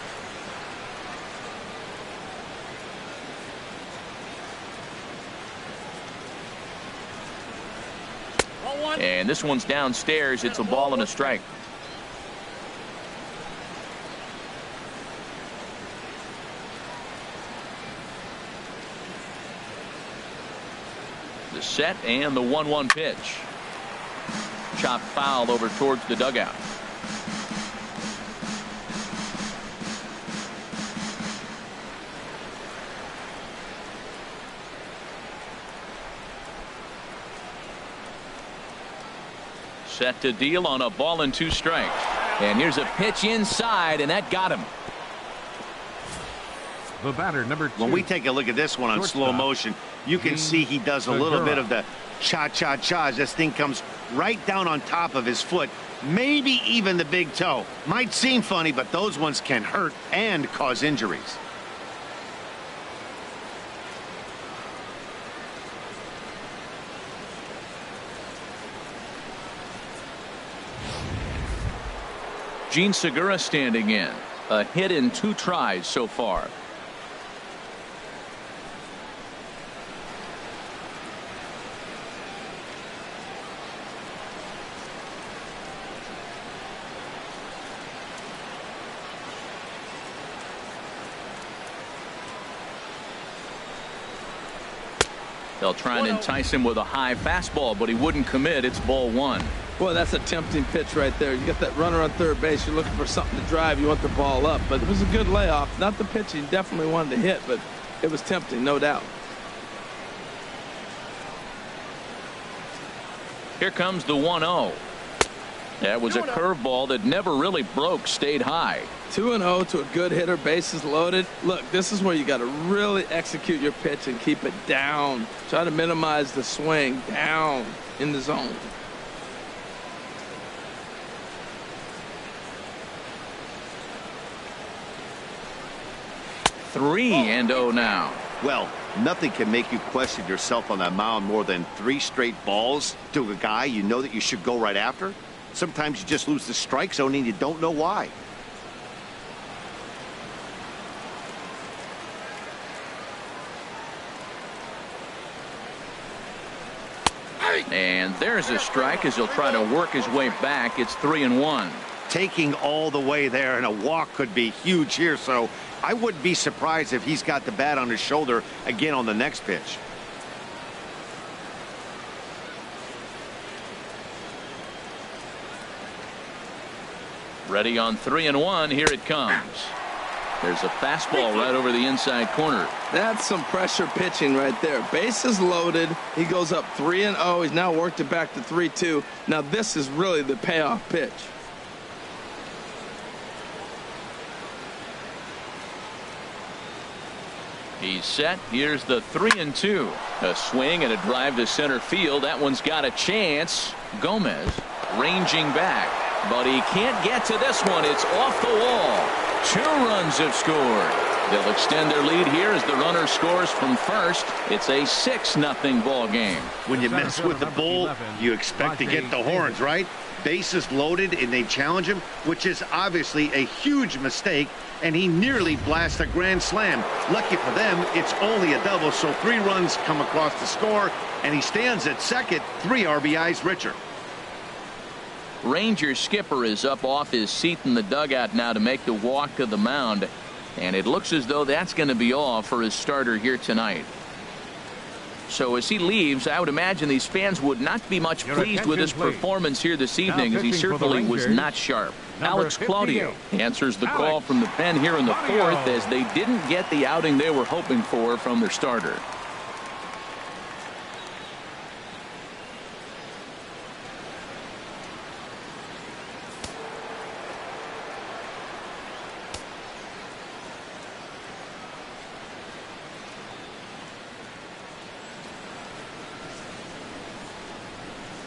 And this one's downstairs. It's a ball and a strike. The set and the 1-1 pitch. Chopped foul over towards the dugout. Set to deal on a ball and 2 strikes. And here's a pitch inside, and that got him. The batter, number 2. When we take a look at this one on slow motion, you can see he does a little bit of the cha-cha-cha as this thing comes right down on top of his foot, maybe even the big toe. Might seem funny, but those ones can hurt and cause injuries. Gene Segura standing in. A hit in 2 tries so far. They'll try and entice him with a high fastball, but he wouldn't commit. It's ball 1. Boy, that's a tempting pitch right there. You got that runner on third base. You're looking for something to drive. You want the ball up. But it was a good layoff. Not the pitch he definitely wanted to hit, but it was tempting, no doubt. Here comes the 1-0. That was a curveball that never really broke, stayed high. 2-0 to a good hitter, bases loaded. Look, this is where you got to really execute your pitch and keep it down. Try to minimize the swing down in the zone. Three and 0 now. Well, nothing can make you question yourself on that mound more than 3 straight balls to a guy you know that you should go right after. Sometimes you just lose the strike zone and you don't know why. And there's a strike as he'll try to work his way back. It's 3-1. Taking all the way there, and a walk could be huge here, so I wouldn't be surprised if he's got the bat on his shoulder again on the next pitch. Ready on 3-1. Here it comes. There's a fastball right over the inside corner. That's some pressure pitching right there. Bases loaded. He goes up 3-0. He's now worked it back to 3-2. Now this is really the payoff pitch. He's set. Here's the 3-2. A swing and a drive to center field. That one's got a chance. Gomez ranging back, but he can't get to this one. It's off the wall. 2 runs have scored. They'll extend their lead here as the runner scores from first. It's a 6-0 ball game. When you mess with the bull, you expect to get the horns, right? Bases loaded and they challenge him, which is obviously a huge mistake, and he nearly blasts a grand slam. Lucky for them, it's only a double, so 3 runs come across the score, and he stands at second, 3 RBIs richer. Ranger skipper is up off his seat in the dugout now to make the walk to the mound, and it looks as though that's going to be all for his starter here tonight. So as he leaves, I would imagine these fans would not be much pleased with his performance here this evening, as he certainly was not sharp. Alex Claudio answers the call from the pen here in the 4th, as they didn't get the outing they were hoping for from their starter.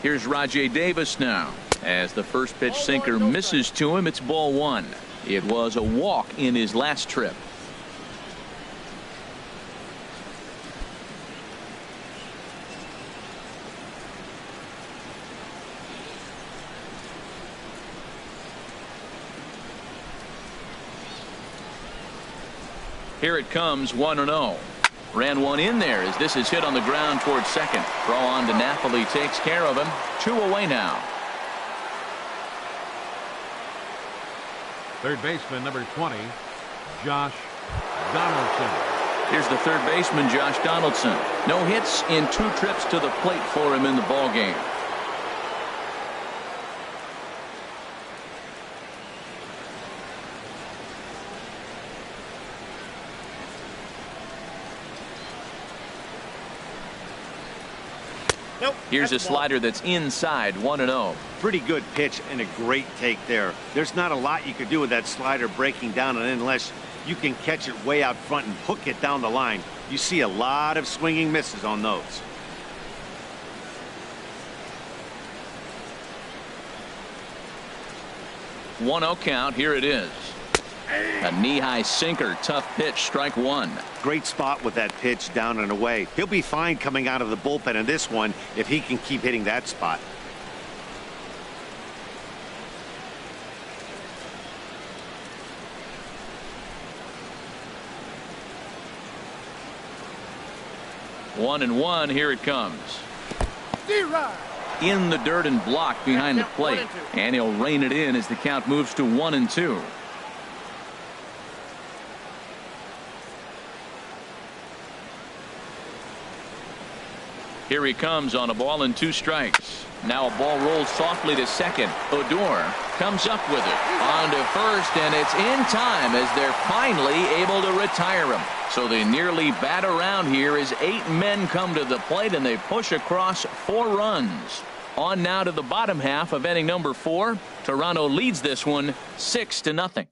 Here's Rajay Davis now. As the first pitch sinker misses to him, it's ball one. It was a walk in his last trip. Here it comes, 1-0. Ran one in there as this is hit on the ground towards second. Throw on to Napoli takes care of him. 2 away now. Third baseman, number 20, Josh Donaldson. Here's the third baseman, Josh Donaldson. No hits in 2 trips to the plate for him in the ballgame. Here's a slider that's inside, 1-0. Pretty good pitch and a great take there. There's not a lot you could do with that slider breaking down, and unless you can catch it way out front and hook it down the line, you see a lot of swinging misses on those. One 1-0 count. Here it is. A knee-high sinker. Tough pitch. Strike one. Great spot with that pitch down and away. He'll be fine coming out of the bullpen in this one if he can keep hitting that spot. One and one. Here it comes. D-Rod. In the dirt and blocked behind the plate. And he'll rein it in as the count moves to 1-2. Here he comes on a ball and 2 strikes. Now a ball rolls softly to second. Odor comes up with it. On to first, and it's in time as they're finally able to retire him. So they nearly bat around here as 8 men come to the plate, and they push across 4 runs. On now to the bottom half of inning number 4. Toronto leads this one 6-0.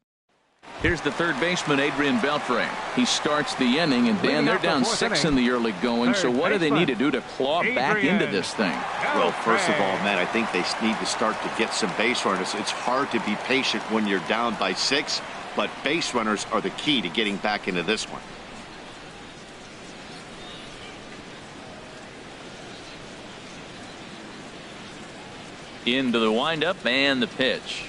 Here's the third baseman, Adrian Beltre. He starts the inning, and Dan, they're down 6 in the early going. So what do they need to do to claw back into this thing? Well, first of all, Matt, I think they need to start to get some base runners. It's hard to be patient when you're down by 6, but base runners are the key to getting back into this one. Into the windup and the pitch.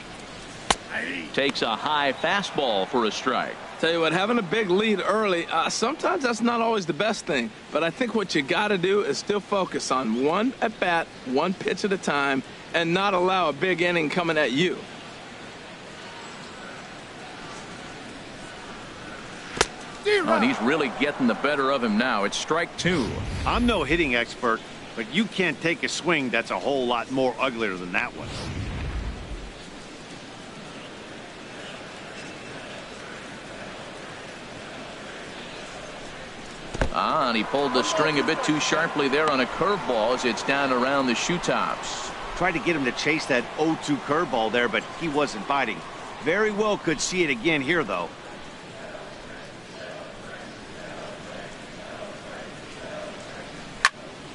Takes a high fastball for a strike. Tell you what, having a big lead early, sometimes that's not always the best thing. But I think what you got to do is still focus on one at bat, one pitch at a time, and not allow a big inning coming at you. Oh, and he's really getting the better of him now. It's strike 2. I'm no hitting expert, but you can't take a swing that's a whole lot more uglier than that one. And he pulled the string a bit too sharply there on a curveball as it's down around the shoe tops. Tried to get him to chase that 0-2 curveball there, but he wasn't biting. Very well could see it again here, though.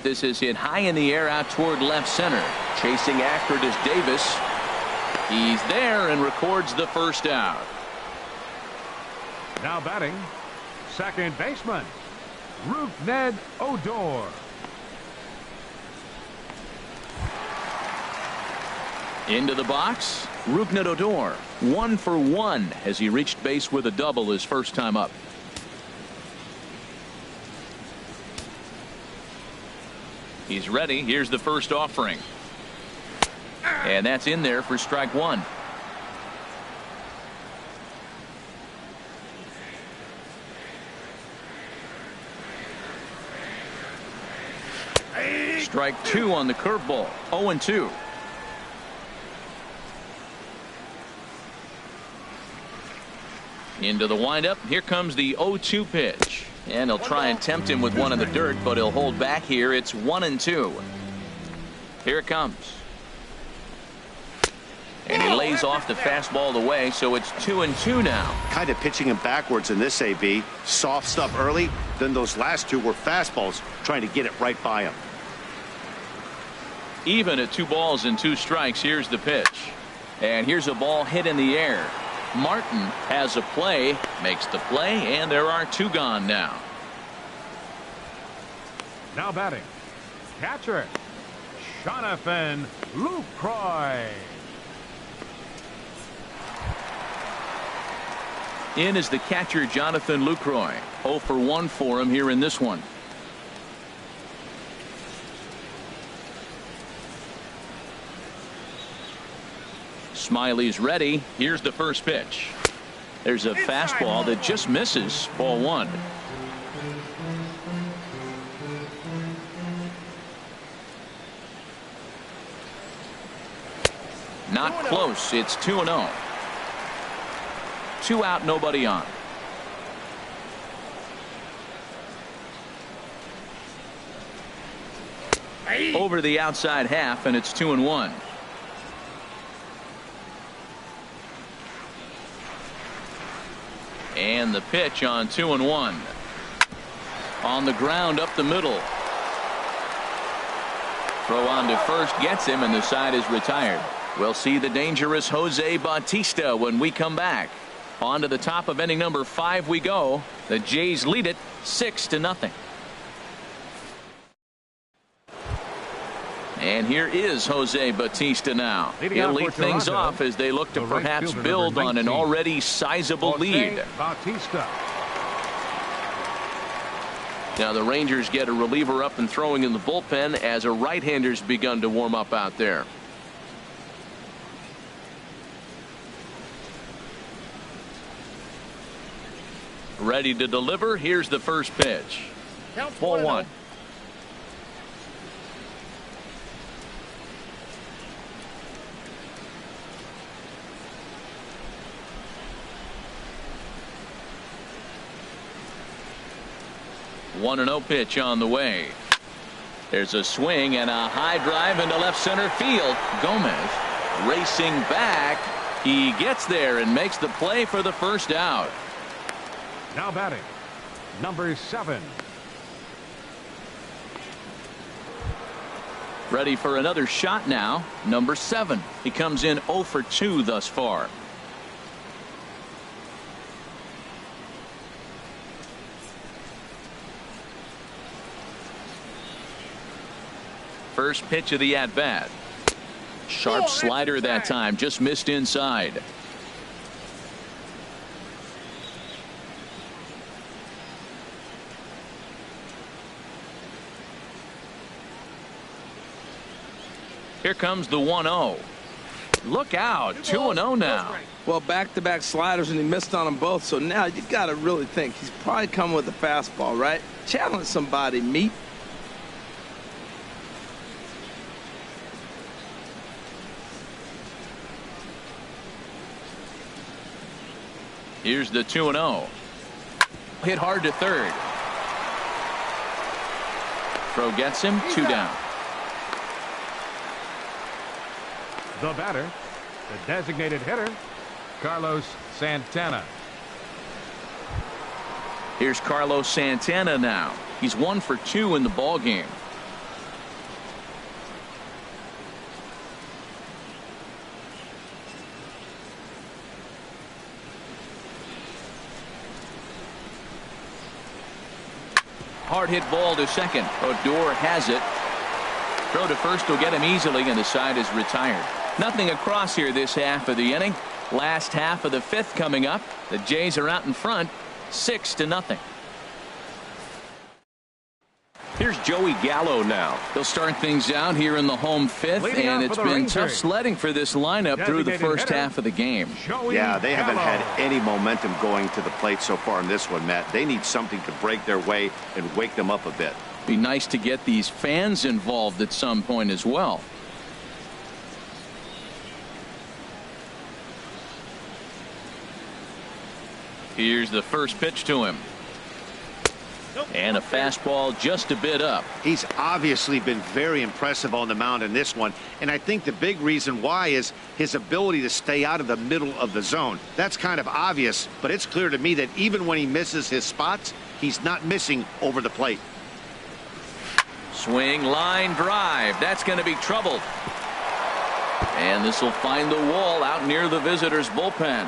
This is hit high in the air out toward left center. Chasing after it is Davis. He's there and records the first out. Now batting, second baseman, Rougned Odor. Into the box, Rougned Odor. 1 for 1 as he reached base with a double his first time up. He's ready. Here's the first offering. And that's in there for strike 1. Strike 2 on the curveball. 0-2. Into the windup. Here comes the 0-2 pitch. And he'll try and tempt him with one in the dirt, but he'll hold back here. It's 1-2. Here it comes. And he lays off the fastball away, so it's 2-2 now. Kind of pitching him backwards in this AB. Soft stuff early, then those last 2 were fastballs, trying to get it right by him. Even at 2 balls and 2 strikes. Here's the pitch. And here's a ball hit in the air. Martin has a play, makes the play, and there are 2 gone now. Now batting, catcher, Jonathan Lucroy. In is the catcher, Jonathan Lucroy. 0 for 1 for him here in this one. Smyly's ready. Here's the first pitch. There's a fastball that just misses. Ball 1. Not close. It's 2-0. 2 out, nobody on. Over the outside half, and it's 2-1. And the pitch on 2-1. On the ground up the middle. Throw on to first gets him, and the side is retired. We'll see the dangerous Jose Bautista when we come back. On to the top of inning number 5 we go. The Jays lead it 6-0. And here is Jose Bautista now. He'll lead things off as they look to perhaps build on an already sizable lead. Bautista. Now the Rangers get a reliever up and throwing in the bullpen as a right-hander's begun to warm up out there. Ready to deliver. Here's the first pitch. Ball 1. One 1-0 pitch on the way. There's a swing and a high drive into left center field. Gomez racing back. He gets there and makes the play for the first out. Now batting, number 7. Ready for another shot now. Number 7. He comes in 0 for 2 thus far. First pitch of the at-bat. Sharp slider that time, just missed inside. Here comes the 1-0. Look out, 2-0 now. Well, back-to-back sliders, and he missed on them both. So now you got to really think he's probably coming with a fastball, right? Challenge somebody, meet. Here's the 2-0. Hit hard to third. Throw gets him, 2 down. The batter, the designated hitter, Carlos Santana. Here's Carlos Santana now. He's 1 for 2 in the ball game. Hard hit ball to second. Odor has it. Throw to first will get him easily, and the side is retired. Nothing across here this half of the inning. Last half of the 5th coming up. The Jays are out in front 6-0. Here's Joey Gallo now. He'll start things out here in the home 5th, and it's been tough sledding for this lineup through the first half of the game. Yeah, they haven't had any momentum going to the plate so far in this one, Matt. They need something to break their way and wake them up a bit. Be nice to get these fans involved at some point as well. Here's the first pitch to him. And a fastball just a bit up. He's obviously been very impressive on the mound in this one, and I think the big reason why is his ability to stay out of the middle of the zone. That's kind of obvious, but it's clear to me that even when he misses his spots, he's not missing over the plate. Swing, line drive. That's going to be trouble. And this will find the wall out near the visitors' bullpen.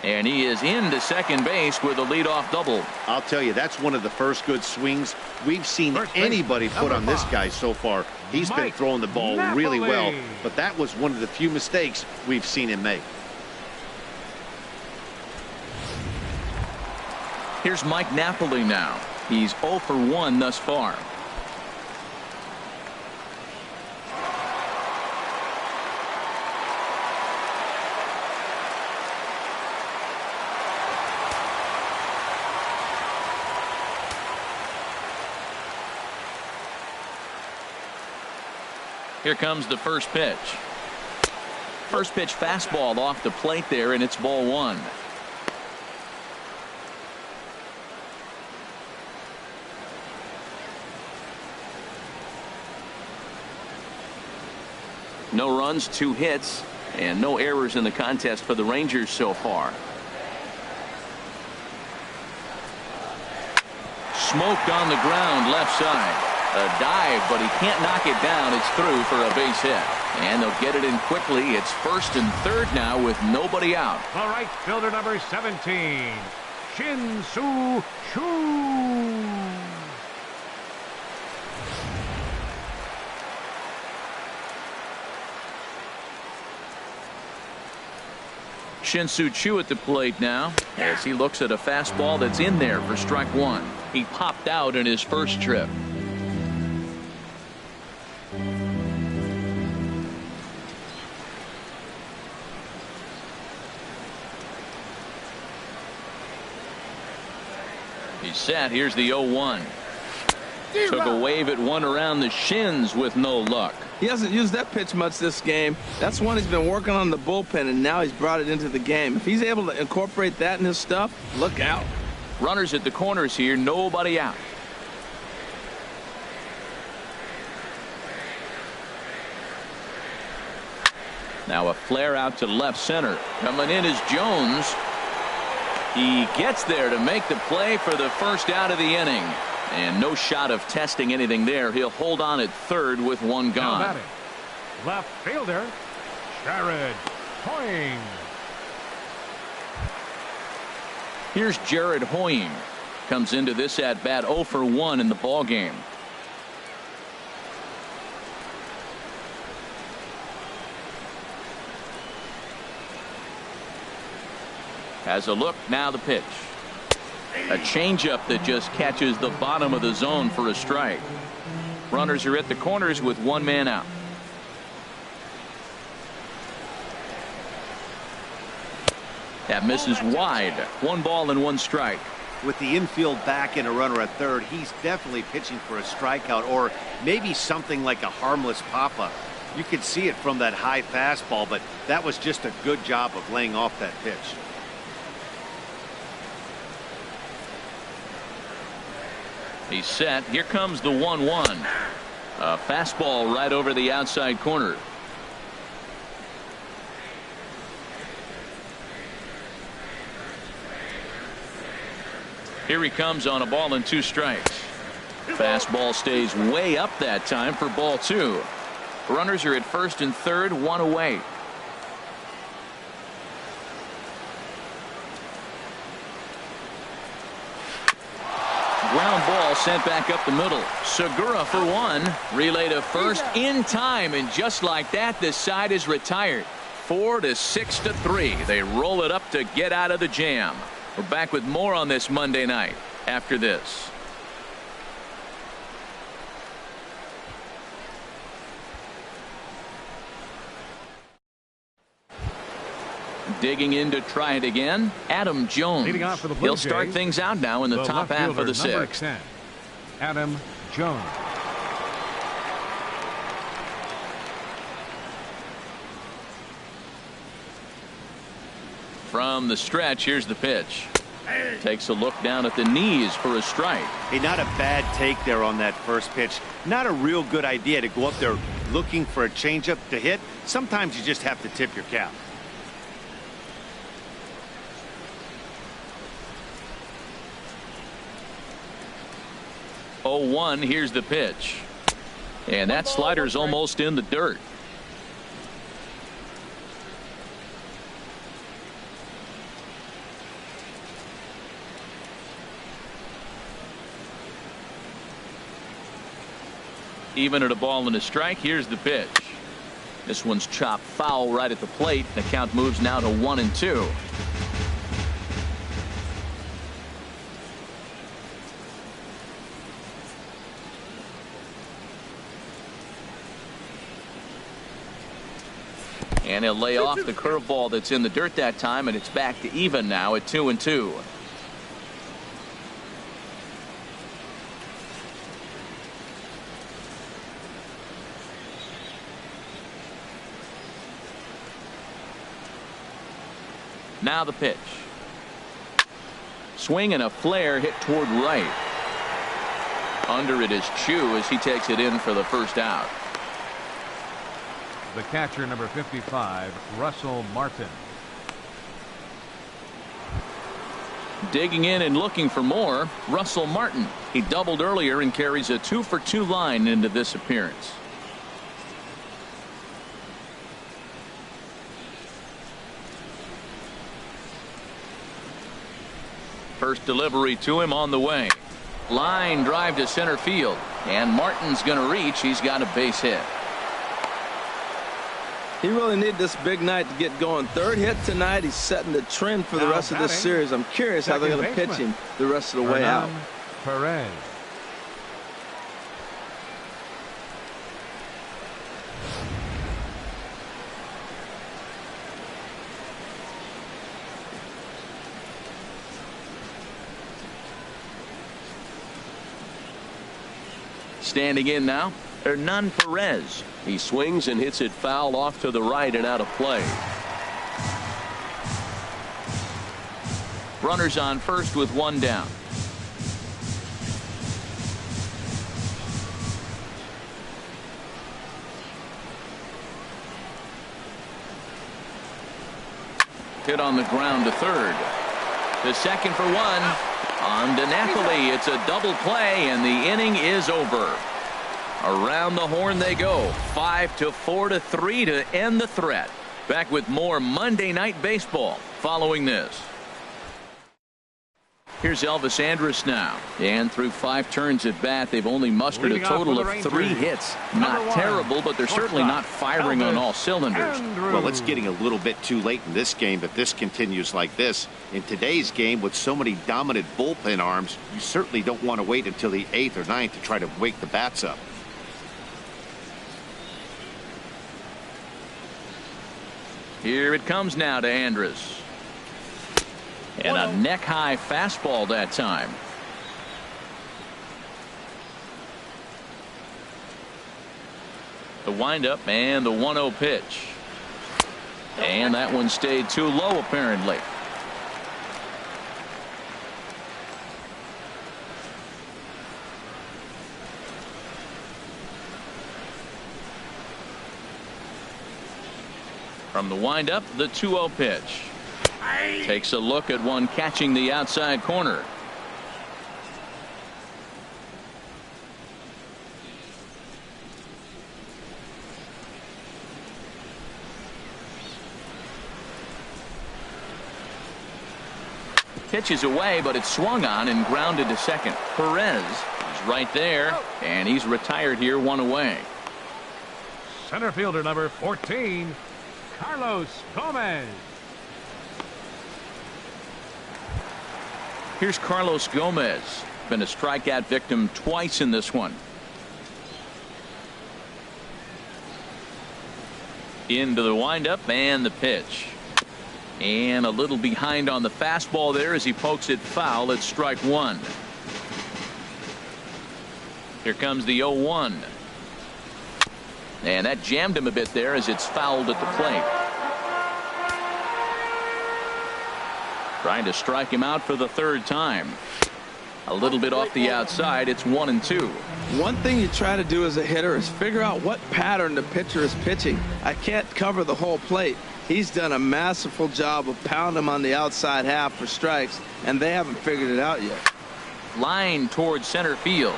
And he is into second base with a leadoff double. I'll tell you, that's one of the first good swings we've seen anybody put on this guy so far. He's been throwing the ball really well, but that was one of the few mistakes we've seen him make. Here's Mike Napoli now. He's 0 for 1 thus far. Here comes the first pitch. First pitch fastball off the plate there, and it's ball 1. No runs, 2 hits, and no errors in the contest for the Rangers so far. Smoked on the ground left side. A dive, but he can't knock it down. It's through for a base hit. And they'll get it in quickly. It's first and third now with nobody out. The right fielder, number 17, Shin-Soo Choo. Shin-Soo Choo at the plate now as he looks at a fastball that's in there for strike 1. He popped out in his first trip. He's set. Here's the 0-1. Took a wave at one around the shins with no luck. He hasn't used that pitch much this game. That's one he's been working on the bullpen, and now he's brought it into the game. If he's able to incorporate that in his stuff, look out. Runners at the corners here, nobody out. Now a flare out to left center. Coming in is Jones. He gets there to make the play for the first out of the inning. And no shot of testing anything there. He'll hold on at third with one gone. Left fielder, Jared Hoying. Here's Jared Hoying. Comes into this at bat 0 for 1 in the ball game. Has a look, now the pitch. A changeup that just catches the bottom of the zone for a strike. Runners are at the corners with one man out. That misses wide. 1 ball and 1 strike. With the infield back and a runner at third, he's definitely pitching for a strikeout or maybe something like a harmless pop-up. You could see it from that high fastball, but that was just a good job of laying off that pitch. He's set. Here comes the 1-1. A fastball right over the outside corner. Here he comes on a ball and 2 strikes. Fastball stays way up that time for ball 2. Runners are at first and third, 1 away. Ground ball sent back up the middle. Segura for 1. Relay to first in time, and just like that, this side is retired. 4 to 6 to 3. They roll it up to get out of the jam. We're back with more on this Monday night after this. Digging in to try it again, Adam Jones. Leading off for the Blue He'll start Jays, things out now in the top half of the 6th. Adam Jones. From the stretch, here's the pitch. Takes a look down at the knees for a strike. Hey, not a bad take there on that first pitch. Not a real good idea to go up there looking for a changeup to hit. Sometimes you just have to tip your cap. 0-1. Here's the pitch. And that slider's almost in the dirt. Even at a ball and a strike, here's the pitch. This one's chopped foul right at the plate. The count moves now to 1-2. And he'll lay off the curveball that's in the dirt that time, and it's back to even now at 2-2. Now the pitch. Swing and a flare hit toward right. Under it is Chu as he takes it in for the first out. The catcher, number 55, Russell Martin. Digging in and looking for more, Russell Martin. He doubled earlier and carries a 2-for-2 line into this appearance. First delivery to him on the way. Line drive to center field. And Martin's going to reach. He's got a base hit. He really needed this big night to get going. Third hit tonight. He's setting the trend for the rest of this series. I'm curious how they're going to pitch him the rest of the way out. Perez. Standing in now, Hernan Perez. He swings and hits it foul off to the right and out of play. Runners on first with one down. Hit on the ground to third. The second for one. On to Napoli. It's a double play, and the inning is over. Around the horn they go. 5-4-3 to end the threat. Back with more Monday Night Baseball following this. Here's Elvis Andrus now. And through 5 turns at bat, they've only mustered a total of 3 hits. Not terrible, but they're certainly not firing on all cylinders. Well, it's getting a little bit too late in this game if this continues like this. In today's game, with so many dominant bullpen arms, you certainly don't want to wait until the 8th or 9th to try to wake the bats up. Here it comes now to Andrus. And a neck-high fastball that time. The windup and the 1-0 pitch. And that one stayed too low apparently. From the windup, the 2-0 pitch. Takes a look at one catching the outside corner. Pitches away, but it's swung on and grounded to second. Perez is right there, and he's retired here, 1 away. Center fielder number 14, Carlos Gomez. Here's Carlos Gomez. Been a strikeout victim twice in this one. Into the windup and the pitch. And a little behind on the fastball there as he pokes it foul at strike 1. Here comes the 0-1. And that jammed him a bit there as it's fouled at the plate. Trying to strike him out for the 3rd time. A little bit off the outside. It's 1-2. One thing you try to do as a hitter is figure out what pattern the pitcher is pitching. I can't cover the whole plate. He's done a masterful job of pounding him on the outside half for strikes, and they haven't figured it out yet. Line towards center field.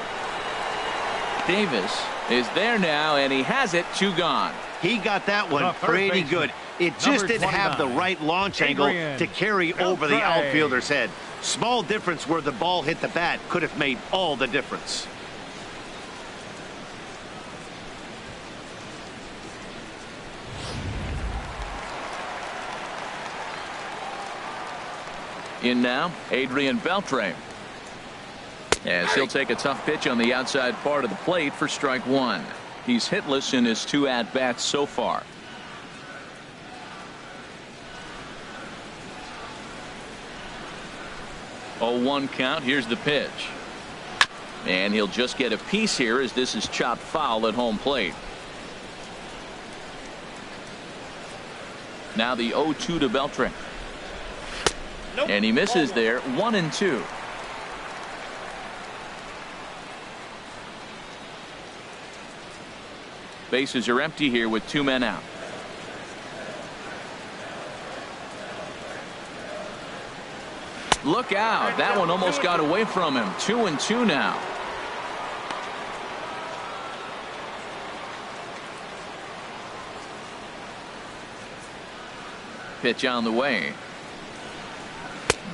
Davis is there now, and he has it. 2 gone. He got that one pretty good. It just didn't have the right launch angle to carry over the outfielder's head. Small difference where the ball hit the bat could have made all the difference. In now, Adrian Beltre. As he'll take a tough pitch on the outside part of the plate for strike 1. He's hitless in his 2 at-bats so far. Oh, 1 count. Here's the pitch. And he'll just get a piece here as this is chopped foul at home plate. Now the 0-2 to Beltre. Nope. And he misses there. 1-2. Bases are empty here with 2 men out. Look out. That one almost got away from him. 2-2 now. Pitch on the way.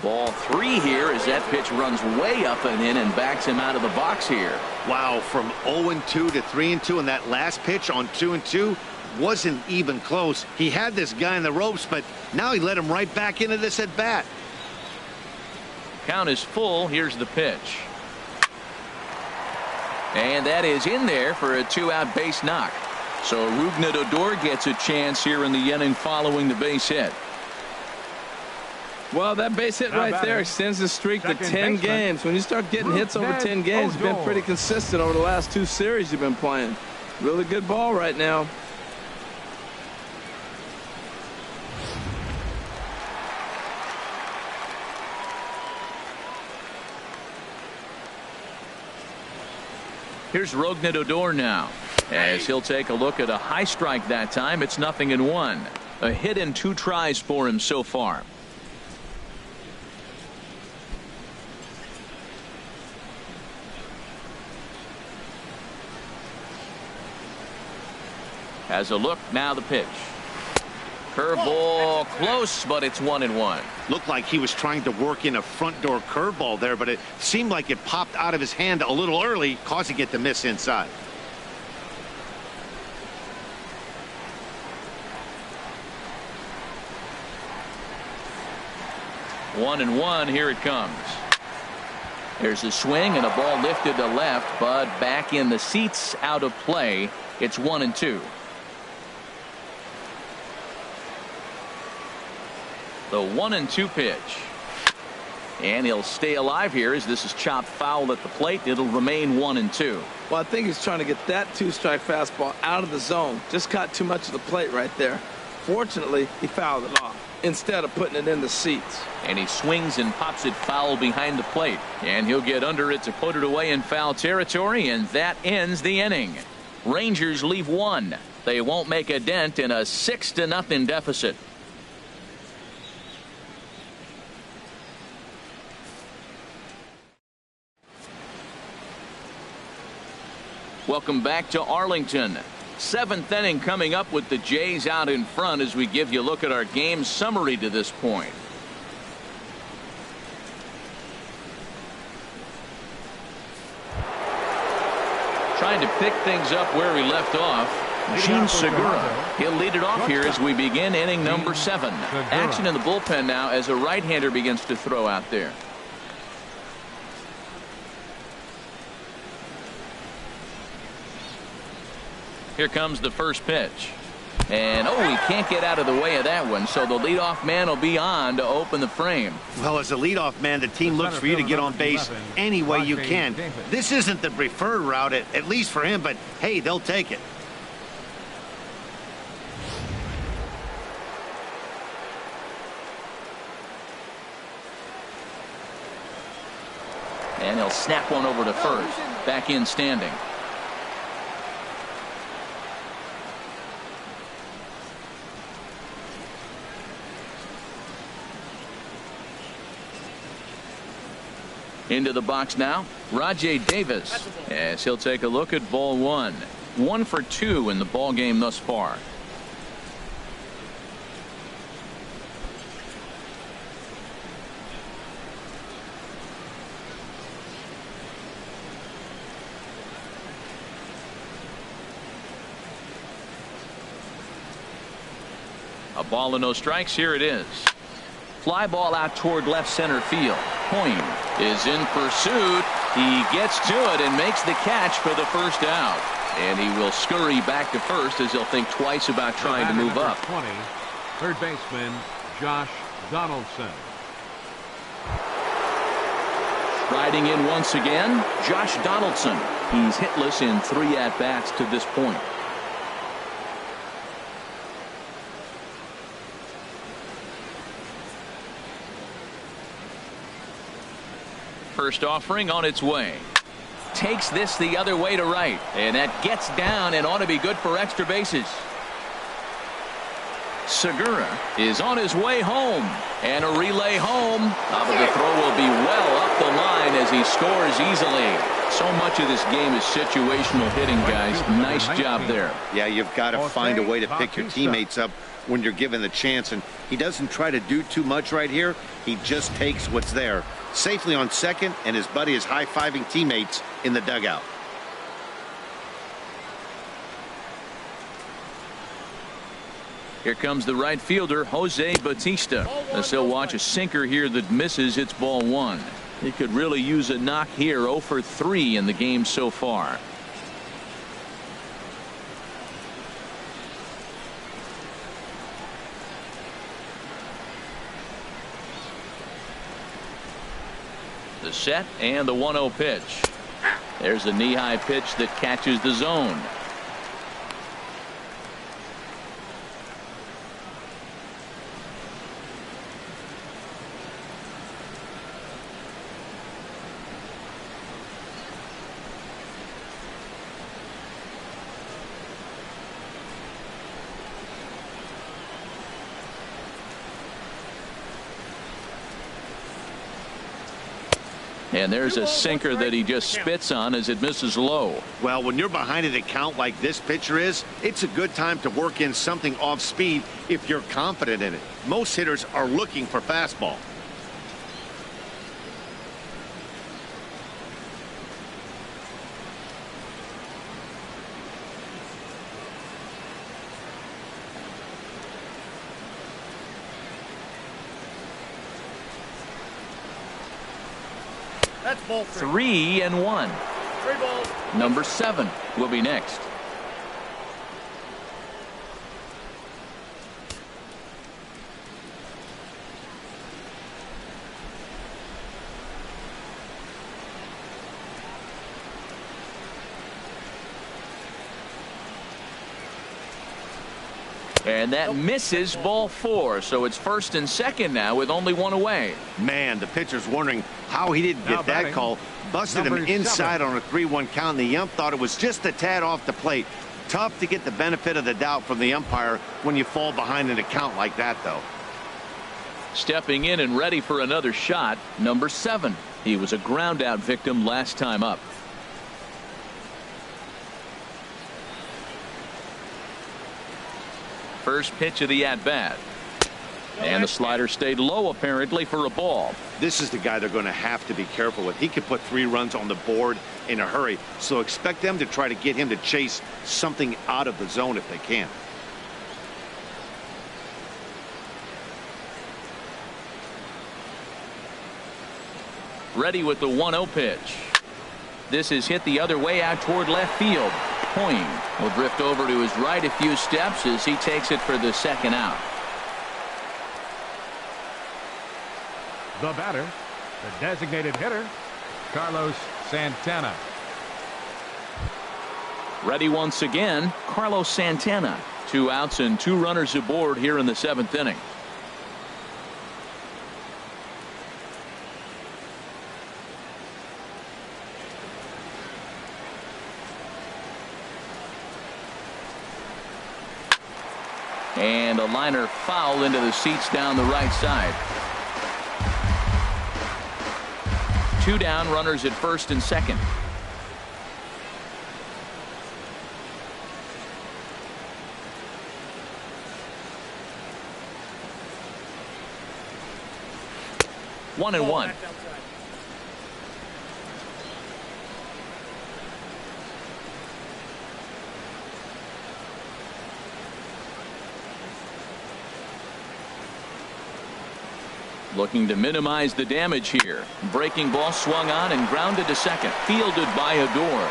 Ball 3 here as that pitch runs way up and in and backs him out of the box here. Wow, from 0-2 to 3-2, and that last pitch on 2-2 wasn't even close. He had this guy in the ropes, but now he let him right back into this at bat. Count is full. Here's the pitch. And that is in there for a 2-out base knock. So Rougned Odor gets a chance here in the inning following the base hit. Well, that base hit right there extends the streak to 10 games. When you start getting hits over 10 games, you've been pretty consistent over the last 2 series you've been playing. Really good ball right now. Here's Rougned Odor now, as he'll take a look at a high strike that time. It's 0-1. A hit in 2 tries for him so far. Has a look, now the pitch. Curveball close, but it's 1-1. Looked like he was trying to work in a front door curveball there, but it seemed like it popped out of his hand a little early, causing it to miss inside. One and one, here it comes. There's a swing and a ball lifted to left, but back in the seats, out of play. It's 1-2. The 1-2 pitch. And he'll stay alive here as this is chopped foul at the plate. It'll remain 1-2. Well, I think he's trying to get that 2-strike fastball out of the zone. Just caught too much of the plate right there. Fortunately, he fouled it off instead of putting it in the seats. And he swings and pops it foul behind the plate. And he'll get under it to put it away in foul territory, and that ends the inning. Rangers leave 1. They won't make a dent in a 6-0 deficit. Welcome back to Arlington. 7th inning coming up with the Jays out in front as we give you a look at our game summary to this point. Trying to pick things up where we left off. Gene Segura. He'll lead it off here as we begin inning number 7. Action in the bullpen now as a right-hander begins to throw out there. Here comes the first pitch. And, he can't get out of the way of that one. So the leadoff man will be on to open the frame. Well, as a leadoff man, the team looks for you to get on base any way you can. This isn't the preferred route, at least for him, but, hey, they'll take it. And he'll snap one over to first. Back in standing. Into the box now, Rajay Davis, as he'll take a look at ball one. 1 for 2 in the ball game thus far. A ball and no strikes. Here it is. Fly ball out toward left center field. Point is in pursuit. He gets to it and makes the catch for the first out. And he will scurry back to first as he'll think twice about trying to move up. 20, third baseman Josh Donaldson. Riding in once again, Josh Donaldson. He's hitless in 3 at-bats to this point. First offering on its way. Takes this the other way to right, and that gets down and ought to be good for extra bases. Segura is on his way home, and a relay home. But the throw will be well up the line as he scores easily. So much of this game is situational hitting, guys. Nice job there. Yeah, you've got to find a way to pick your teammates up when you're given the chance, and he doesn't try to do too much right here. He just takes what's there. Safely on second, and his buddy is high-fiving teammates in the dugout. Here comes the right fielder, Jose Bautista. As he'll watch a sinker here that misses. It's ball 1. He could really use a knock here. 0 for 3 in the game so far. The set and the 1-0 pitch. There's a knee-high pitch that catches the zone. And there's a sinker that he just spits on as it misses low. Well, when you're behind an account like this pitcher is, it's a good time to work in something off speed if you're confident in it. Most hitters are looking for fastball. That's ball 3. 3-1. 3 balls. Number 7 will be next. And that misses, ball 4. So it's first and second now with only 1 away. Man, the pitcher's wondering how he didn't get that call. Busted him inside on a 3-1 count, and the ump thought it was just a tad off the plate. Tough to get the benefit of the doubt from the umpire when you fall behind an account like that, though. Stepping in and ready for another shot, number 7. He was a ground out victim last time up. First pitch of the at-bat. And the slider stayed low apparently for a ball. This is the guy they're going to have to be careful with. He could put 3 runs on the board in a hurry, so expect them to try to get him to chase something out of the zone if they can. Ready with the 1-0 pitch. This is hit the other way out toward left field. Point will drift over to his right a few steps as he takes it for the second out. The batter, the designated hitter, Carlos Santana. Ready once again, Carlos Santana. 2 outs and 2 runners aboard here in the 7th inning. And a liner foul into the seats down the right side. 2 down, runners at first and second. One and one. Looking to minimize the damage here. Breaking ball swung on and grounded to second. Fielded by Adore.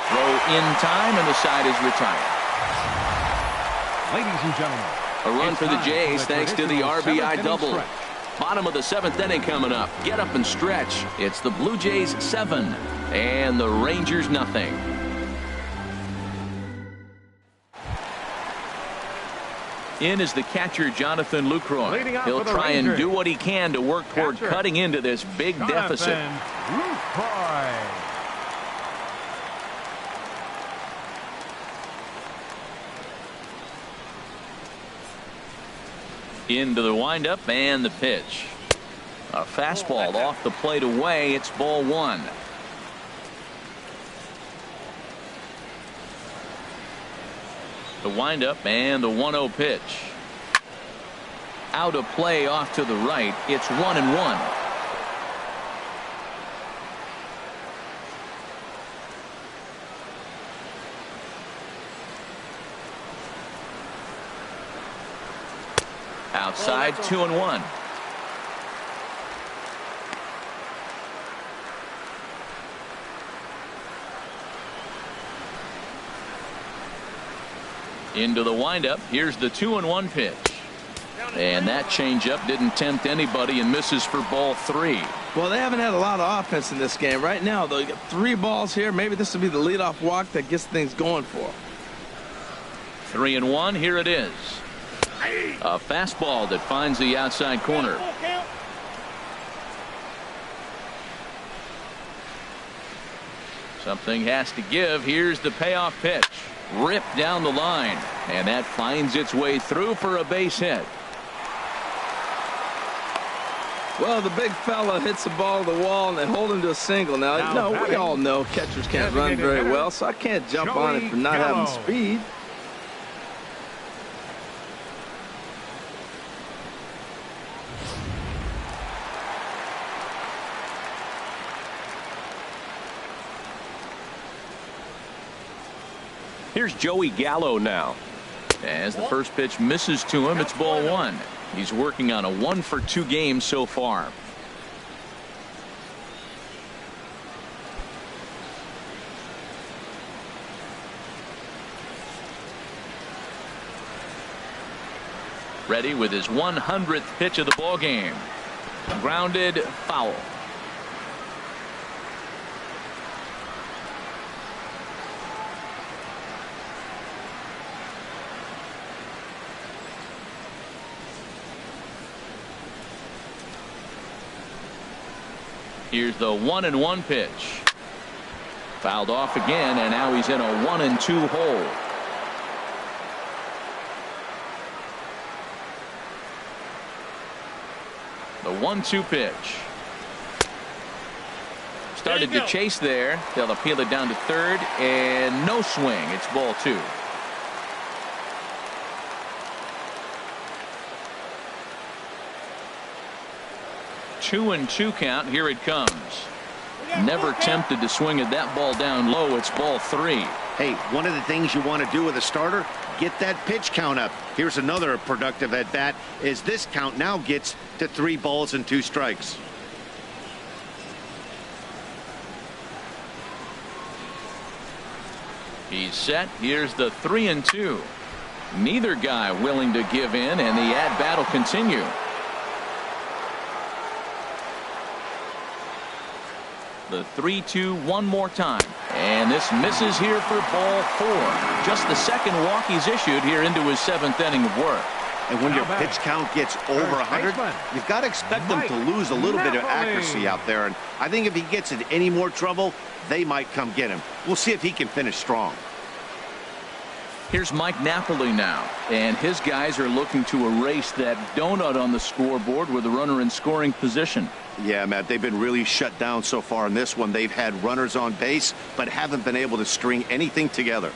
Throw in time, and the side is retired. Ladies and gentlemen, A run for the Jays thanks to the RBI double. Stretch. Bottom of the 7th inning coming up. Get up and stretch. It's the Blue Jays 7 and the Rangers nothing. In is the catcher, Jonathan Lucroy. He'll try and do what he can to work toward cutting into this big deficit. Lucroy. Into the windup and the pitch. A fastball off the plate away. It's ball 1. The windup and the 1-0 pitch. Out of play off to the right. It's 1-1. Outside, 2-1. Into the windup. Here's the 2-1 pitch. And that changeup didn't tempt anybody and misses for ball 3. Well, they haven't had a lot of offense in this game. Right now, though, you got 3 balls here. Maybe this will be the leadoff walk that gets things going for them. 3-1. Here it is. A fastball that finds the outside corner. Something has to give. Here's the payoff pitch. Ripped down the line. And that finds its way through for a base hit. Well, the big fella hits the ball to the wall, and they hold him to a single. Now, we all know catchers can't run very well, so I can't jump on it for not having speed. Here's Joey Gallo now. As the first pitch misses to him, it's ball 1. He's working on a 1-for-2 game so far. Ready with his 100th pitch of the ball game. Grounded, foul. Here's the 1-1 pitch. Fouled off again, and now he's in a 1-2 hole. The 1-2 pitch. Started to chase there. They'll appeal it down to third, and no swing. It's ball 2. Two and 2 count. Here it comes. Never tempted to swing at that ball down low. It's ball 3. Hey, one of the things you want to do with a starter, get that pitch count up. Here's another productive at bat, as this count now gets to 3 balls and 2 strikes. He's set. Here's the 3-2. Neither guy willing to give in, and the at-bat will continue. The 3-2 one more time, and this misses here for ball 4. Just the second walk he's issued here into his 7th inning of work. And when your pitch count gets over 100, you've got to expect them to lose a little bit of accuracy out there. And I think if he gets in any more trouble, they might come get him. We'll see if he can finish strong. Here's Mike Napoli now, and his guys are looking to erase that donut on the scoreboard with a runner in scoring position. Yeah, Matt, they've been really shut down so far in this one. They've had runners on base, but haven't been able to string anything together.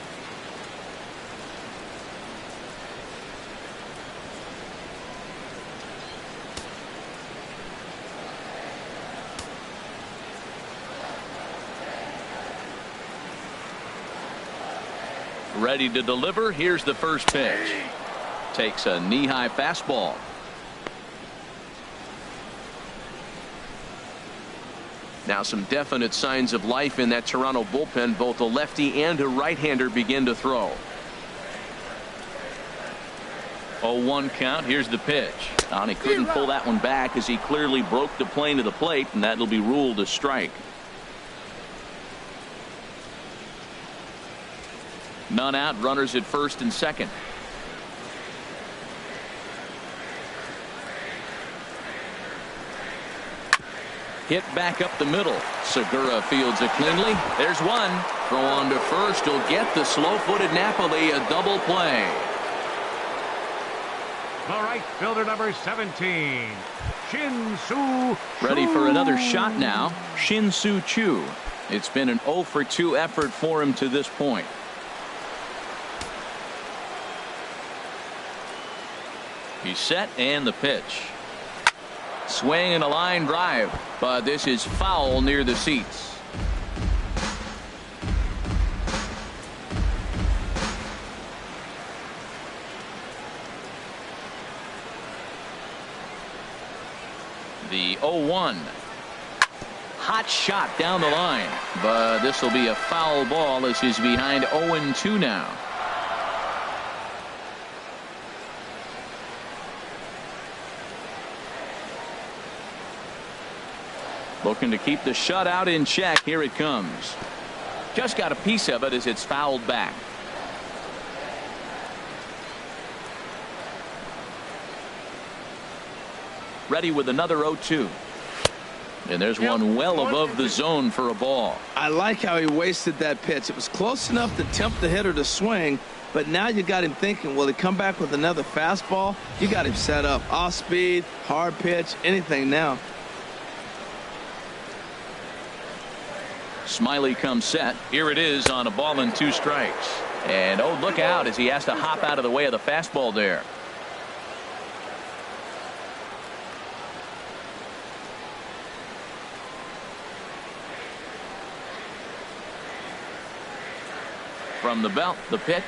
Ready to deliver. Here's the first pitch. Takes a knee-high fastball. Now some definite signs of life in that Toronto bullpen. Both a lefty and a right-hander begin to throw. 0-1 count. Here's the pitch. And he couldn't pull that one back as he clearly broke the plane to the plate, and that'll be ruled a strike. None out. Runners at first and second. Hit back up the middle. Segura fields it cleanly. There's one. Throw on to first. He'll get the slow-footed Napoli a double play. All right, fielder number 17, Shin-Soo. Ready for another shot now. Shin-Soo Choo. It's been an 0 for 2 effort for him to this point. He's set, and the pitch. Swing and a line drive, but this is foul near the seats. The 0-1. Hot shot down the line, but this will be a foul ball as he's behind 0-2 now. Looking to keep the shutout in check. Here it comes. Just got a piece of it as it's fouled back. Ready with another 0-2. And there's one well above the zone for a ball. I like how he wasted that pitch. It was close enough to tempt the hitter to swing, but now you got him thinking, will he come back with another fastball? You got him set up. Off speed, hard pitch, anything now. Smyly comes set. Here it is on a ball and 2 strikes. And oh, look out as he has to hop out of the way of the fastball there. From the belt, the pitch.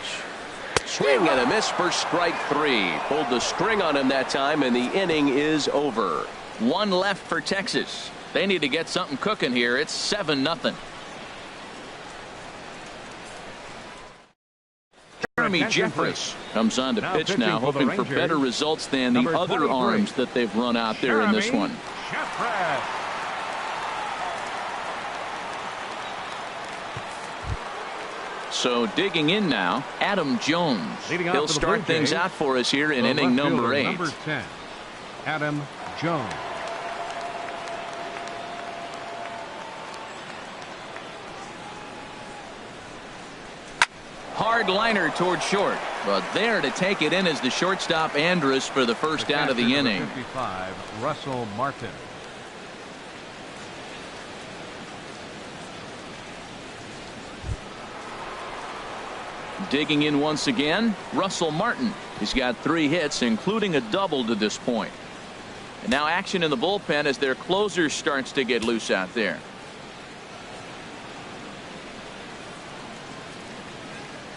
Swing and a miss for strike 3. Pulled the string on him that time, and the inning is over. 1 left for Texas. They need to get something cooking here. It's 7-0. Jeremy Jeffress comes on to pitch now, hoping for better results than the other arms that they've run out there in this one. So digging in now, Adam Jones. He'll start things out for us here in inning number 8. Number 10, Adam Jones. Hard liner toward short, but there to take it in is the shortstop Andrus for the first out of the inning. 55, Russell Martin. Digging in once again, Russell Martin. He's got 3 hits, including a double to this point. And now action in the bullpen as their closer starts to get loose out there.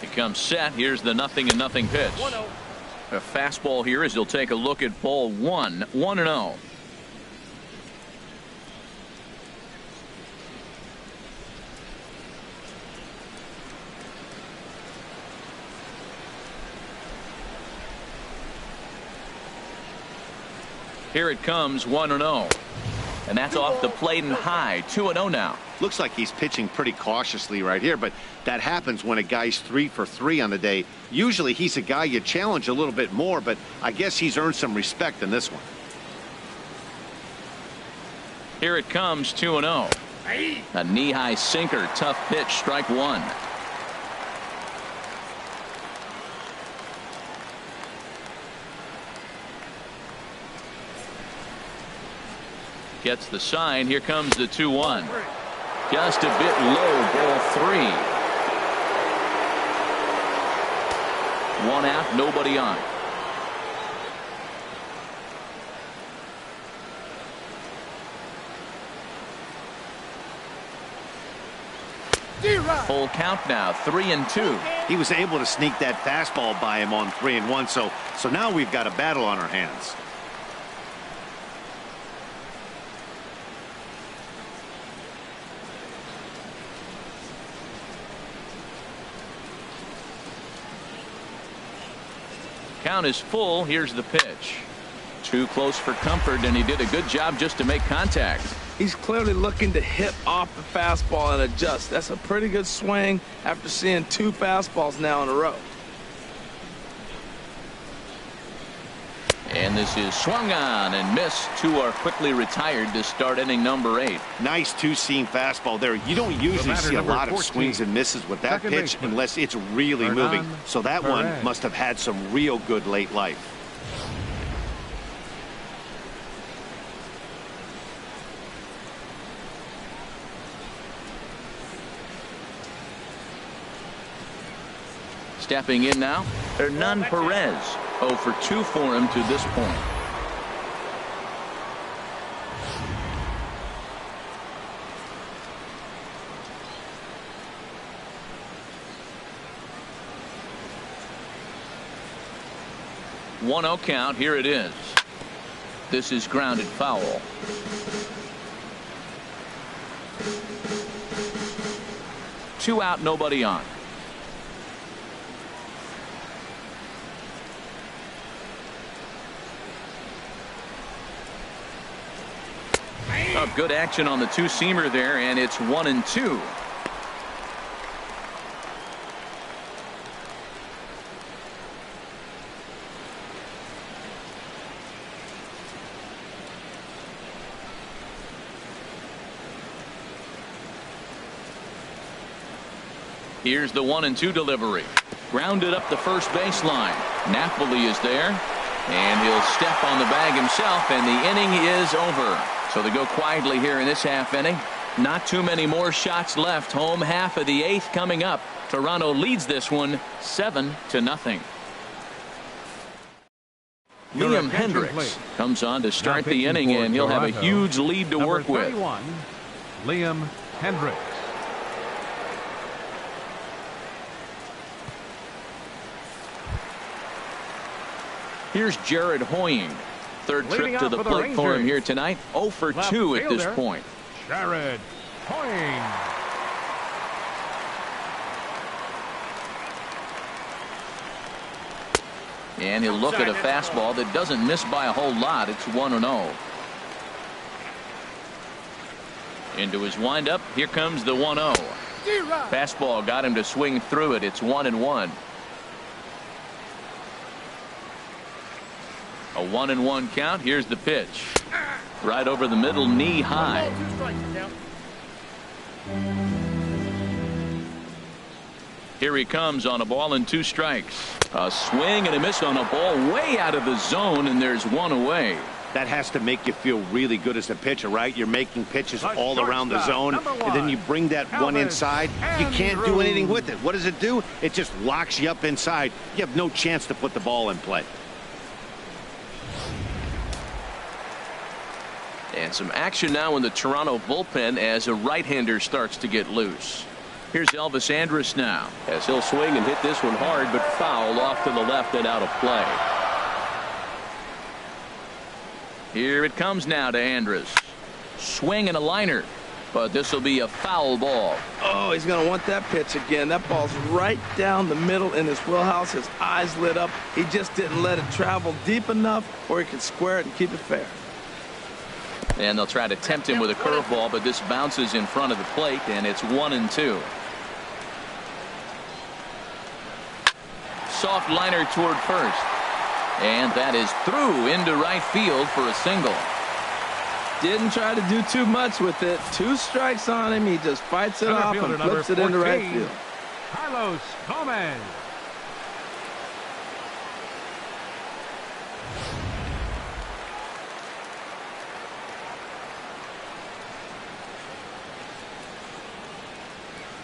He comes set. Here's the 0-0 pitch. A fastball here as he'll take a look at ball 1. 1-0. Here it comes, 1-0. And that's off the plate and high. 2-0 now. Looks like he's pitching pretty cautiously right here, but that happens when a guy's 3 for 3 on the day. Usually he's a guy you challenge a little bit more, but I guess he's earned some respect in this one. Here it comes, 2-0. A knee-high sinker, tough pitch, strike 1. Gets the sign. Here comes the 2-1. Just a bit low, ball 3. 1 out, nobody on. Full count now, 3-2. He was able to sneak that fastball by him on 3-1, so now we've got a battle on our hands. Count is full. Here's the pitch. Too close for comfort, and he did a good job just to make contact. He's clearly looking to hit off the fastball and adjust. That's a pretty good swing after seeing 2 fastballs now in a row. And this is swung on and missed. 2 are quickly retired to start inning number 8. Nice 2-seam fastball there. You don't usually see a lot of swings and misses with that pitch unless it's really moving. So that one must have had some real good late life. Stepping in now, Hernan Perez. 0 for 2 for him to this point. One 0 count. Here it is. This is grounded foul. Two out, nobody on. Good action on the 2-seamer there, and it's 1-2. Here's the 1-2 delivery. Grounded up the first baseline. Napoli is there, and he'll step on the bag himself, and the inning is over. So they go quietly here in this half inning. Not too many more shots left. Home half of the 8th coming up. Toronto leads this one 7-0. Liam Hendricks comes on to start the inning, and he'll have a huge lead to work with. Liam Hendricks. Here's Jared Hoying. Third trip to the plate for him here tonight. 0 for 2 at this point. Jared Hoying. And he'll look at a fastball that doesn't miss by a whole lot. It's 1-0. Into his windup. Here comes the 1-0. Fastball got him to swing through it. It's 1-1. A 1-1 count. Here's the pitch. Right over the middle, knee high. Here he comes on a ball and 2 strikes. A swing and a miss on a ball way out of the zone, and there's 1 away. That has to make you feel really good as a pitcher, right? You're making pitches all around the zone, and then you bring that one inside. You can't do anything with it. What does it do? It just locks you up inside. You have no chance to put the ball in play. And some action now in the Toronto bullpen as a right-hander starts to get loose. Here's Elvis Andrus now, as he'll swing and hit this one hard, but foul off to the left and out of play. Here it comes now to Andrus. Swing and a liner, but this will be a foul ball. Oh, he's going to want that pitch again. That ball's right down the middle in his wheelhouse. His eyes lit up. He just didn't let it travel deep enough where he could square it and keep it fair. And they'll try to tempt him with a curveball, but this bounces in front of the plate, and it's 1-2. Soft liner toward first. And that is through into right field for a single. Didn't try to do too much with it. 2 strikes on him. He just fights it off and flips it into right field. Carlos Gomez.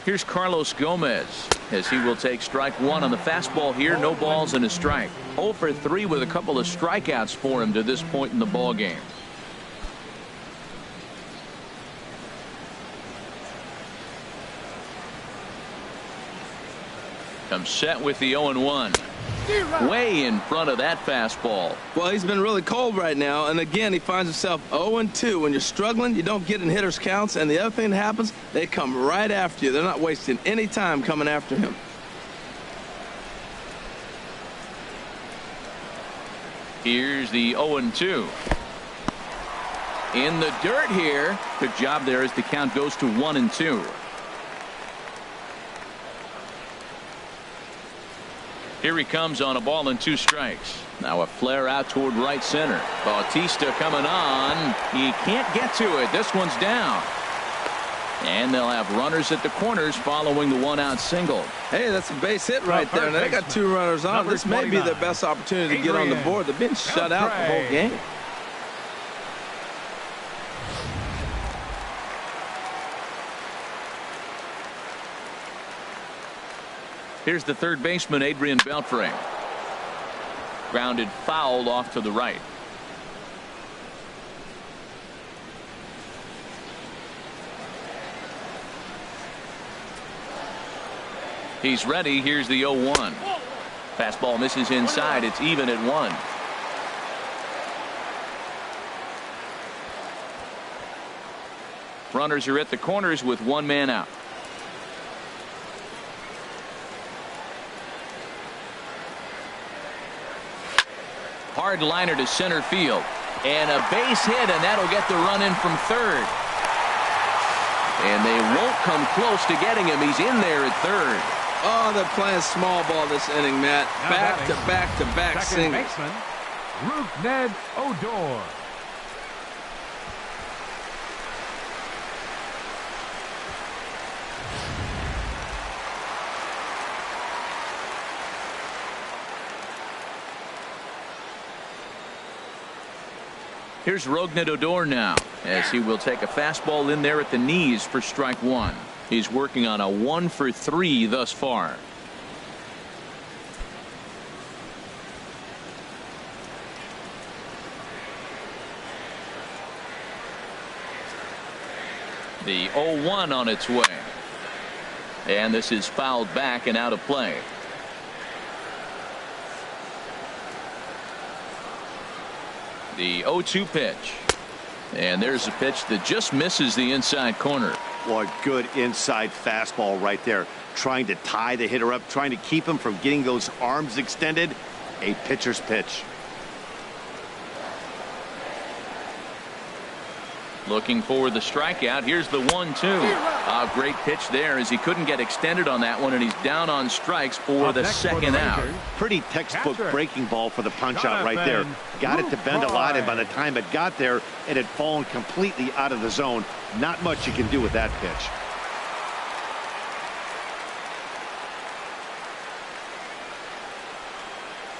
Here's Carlos Gomez as he will take strike one on the fastball here. No balls and a strike. 0 for 3 with a couple of strikeouts for him to this point in the ball game. Comes set with the 0-1. Way in front of that fastball. Well, he's been really cold right now, and again, he finds himself 0-2. When you're struggling, you don't get in hitters' counts, and the other thing that happens, they come right after you. They're not wasting any time coming after him. Here's the 0-2. In the dirt here. Good job there as the count goes to 1-2. Here he comes on a ball and 2 strikes. Now a flare out toward right center. Bautista coming on. He can't get to it. This one's down. And they'll have runners at the corners following the 1-out single. Hey, that's a base hit right there. Now they got 2 runners on. This may be their best opportunity to get on the board. They've been shut out the whole game. Here's the third baseman, Adrian Beltre. Grounded foul off to the right. He's ready. Here's the 0-1. Fastball misses inside. It's even at 1. Runners are at the corners with 1 man out. Hard liner to center field. And a base hit, and that'll get the run in from third. And they won't come close to getting him. He's in there at third. Oh, they're playing small ball this inning, Matt. Back to back to back singles. Baseman, Ned Odor. Here's Rougned Odor now as he will take a fastball in there at the knees for strike 1. He's working on a 1 for 3 thus far. The 0-1 on its way. And this is fouled back and out of play. The 0-2 pitch. And there's a pitch that just misses the inside corner. Boy, good inside fastball right there. Trying to tie the hitter up, trying to keep him from getting those arms extended. A pitcher's pitch. Looking for the strikeout. Here's the 1-2. A great pitch there as he couldn't get extended on that one, and he's down on strikes for the second out. Pretty textbook breaking ball for the punch out right there. Got it to bend a lot, and by the time it got there, it had fallen completely out of the zone. Not much you can do with that pitch.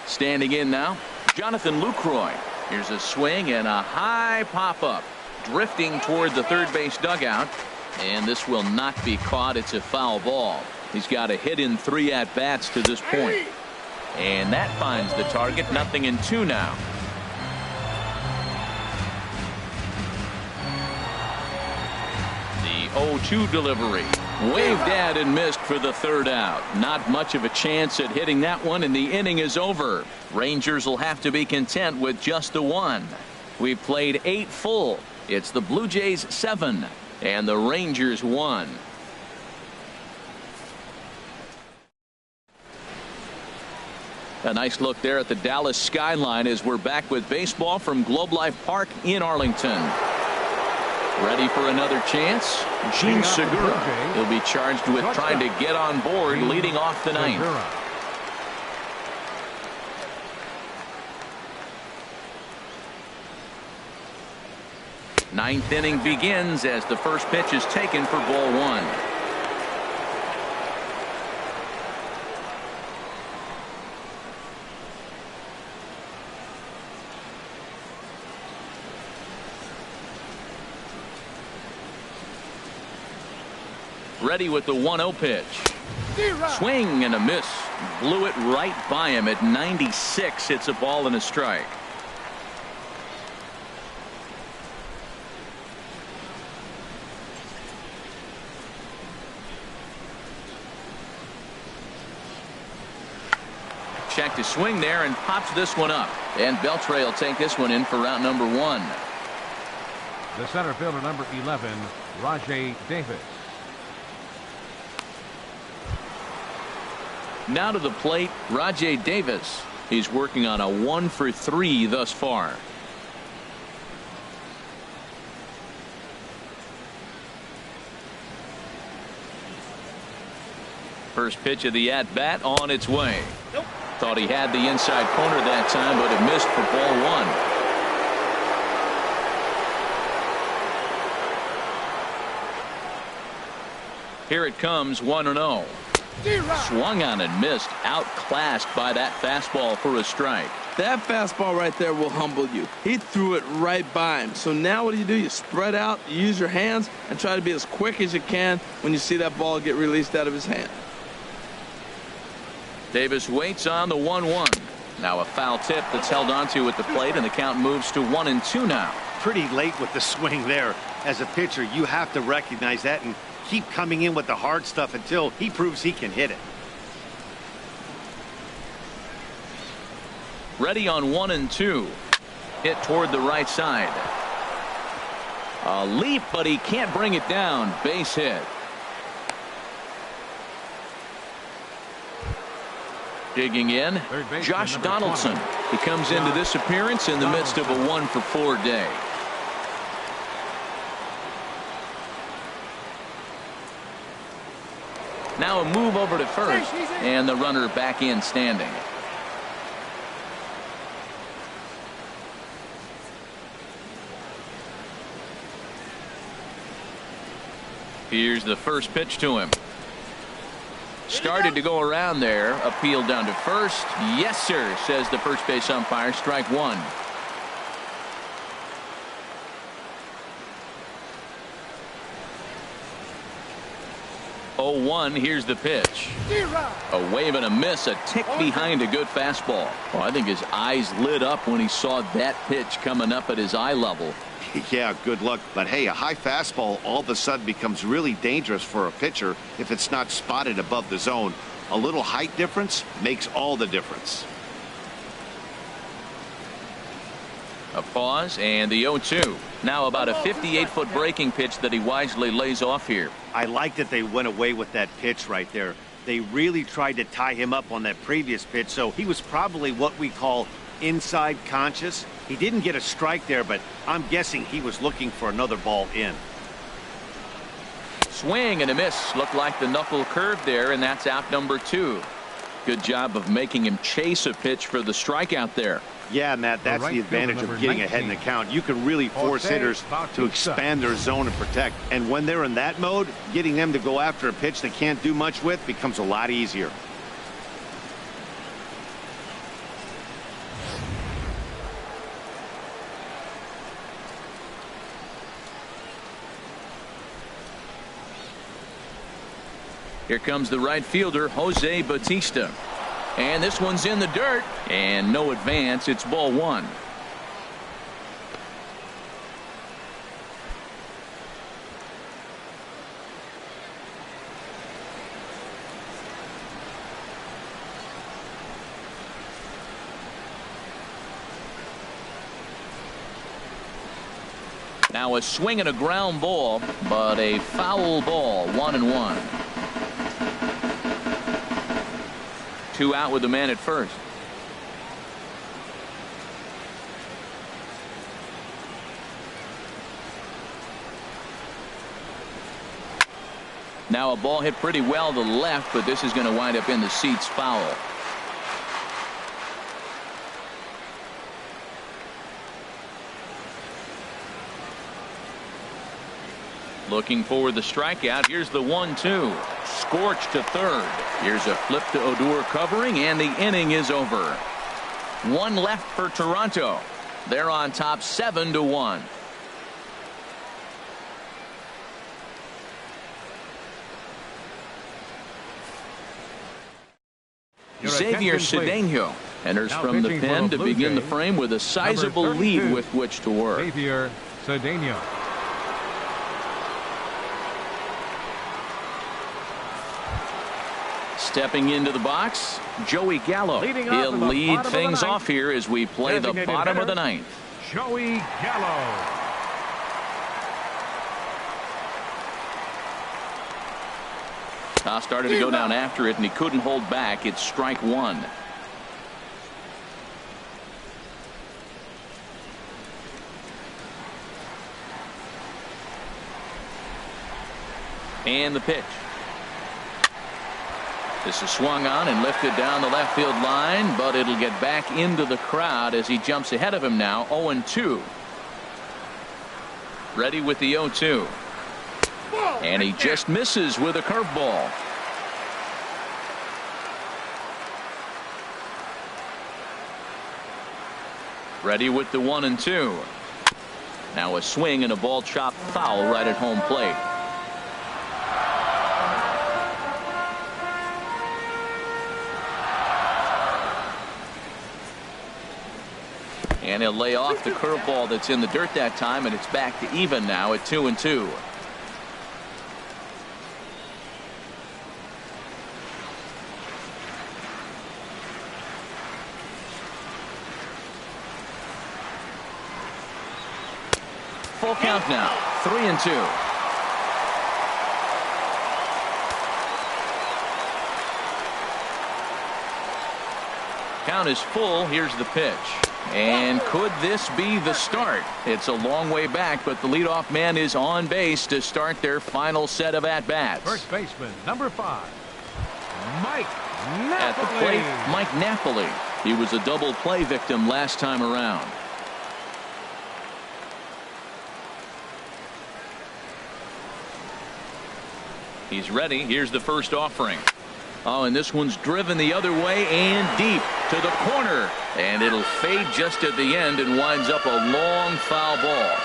Standing in now, Jonathan Lucroy. Here's a swing and a high pop-up. Drifting toward the third base dugout, and this will not be caught. It's a foul ball. He's got a hit in 3 at-bats to this point, and that finds the target. 0-2 now. The 0-2 delivery waved at and missed for the third out. Not much of a chance at hitting that one, and the inning is over. Rangers will have to be content with just the 1. We've played 8 full. It's the Blue Jays 7 and the Rangers 1. A nice look there at the Dallas skyline as we're back with baseball from Globe Life Park in Arlington. Ready for another chance? Gene Segura. He'll be charged with trying to get on board leading off the 9th. Ninth inning begins as the first pitch is taken for ball 1. Ready with the 1-0 pitch. Swing and a miss. Blew it right by him at 96. It's a ball and a strike. Check to swing there and pops this one up. And Beltre will take this one in for route number 1. The center fielder, number 11, Rajay Davis. Now to the plate, Rajay Davis. He's working on a 1-for-3 thus far. First pitch of the at-bat on its way. Nope. Thought he had the inside corner that time, but it missed for ball 1. Here it comes, 1-0. Swung on and missed. Outclassed by that fastball for a strike. That fastball right there will humble you. He threw it right by him. So now what do? You spread out, you use your hands, and try to be as quick as you can when you see that ball get released out of his hand. Davis waits on the 1-1. Now a foul tip that's held onto at the plate, and the count moves to 1-2 now. Pretty late with the swing there. As a pitcher, you have to recognize that and keep coming in with the hard stuff until he proves he can hit it. Ready on 1-2. Hit toward the right side. A leap, but he can't bring it down. Base hit. Digging in, Josh Donaldson. He comes into this appearance in the midst of a 1-for-4 day. Now a move over to first, and the runner back in standing. Here's the first pitch to him. Started to go around there. Appealed down to first. Yes, sir, says the first base umpire. Strike 1. Oh, 1. Here's the pitch. A wave and a miss. A tick behind a good fastball. Well, I think his eyes lit up when he saw that pitch coming up at his eye level. Yeah, good luck. But hey, a high fastball all of a sudden becomes really dangerous for a pitcher if it's not spotted above the zone. A little height difference makes all the difference. A pause and the 0-2. Now about a 58-foot breaking pitch that he wisely lays off here. I like that they went away with that pitch right there. They really tried to tie him up on that previous pitch, so he was probably what we call inside conscious. He didn't get a strike there, but I'm guessing he was looking for another ball in. Swing and a miss. Looked like the knuckle curve there, and that's out number 2. Good job of making him chase a pitch for the strikeout there. Yeah, Matt, that's the advantage of getting ahead in the count. You can really force hitters to expand their zone and protect. And when they're in that mode, getting them to go after a pitch they can't do much with becomes a lot easier. Here comes the right fielder, Jose Bautista. And this one's in the dirt. And no advance. It's ball 1. Now a swing and a ground ball, but a foul ball. 1-1. 2 out with the man at first. Now a ball hit pretty well to the left, but this is going to wind up in the seats foul. Looking for the strikeout. Here's the 1-2. Scorched to third. Here's a flip to Odor covering, and the inning is over. 1 left for Toronto. They're on top 7-1. Xavier Cedeno enters Now from the pitching for pen the to Blue begin the Jays, frame with a sizable number lead 32, with which to work. Xavier Cedeno. Stepping into the box, Joey Gallo. Leading off He'll in the lead bottom of the things ninth. off here as we play the Designated bottom of hitter, the ninth. Joey Gallo. Started to go down after it, and he couldn't hold back. It's strike one. And the pitch. This is swung on and lifted down the left field line, but it'll get back into the crowd as he jumps ahead of him now. 0-2. Ready with the 0-2. And he just misses with a curveball. Ready with the 1-2. Now a swing and a ball chopped foul right at home plate. And he'll lay off the curveball that's in the dirt that time, and it's back to even now at 2-2. Full count now, 3-2. Count is full. Here's the pitch. And could this be the start? It's a long way back, but the leadoff man is on base to start their final set of at-bats. First baseman, number 5, Mike Napoli. At the plate, Mike Napoli. He was a double play victim last time around. He's ready. Here's the first offering. Oh, and this one's driven the other way and deep to the corner. And it'll fade just at the end and winds up a long foul ball.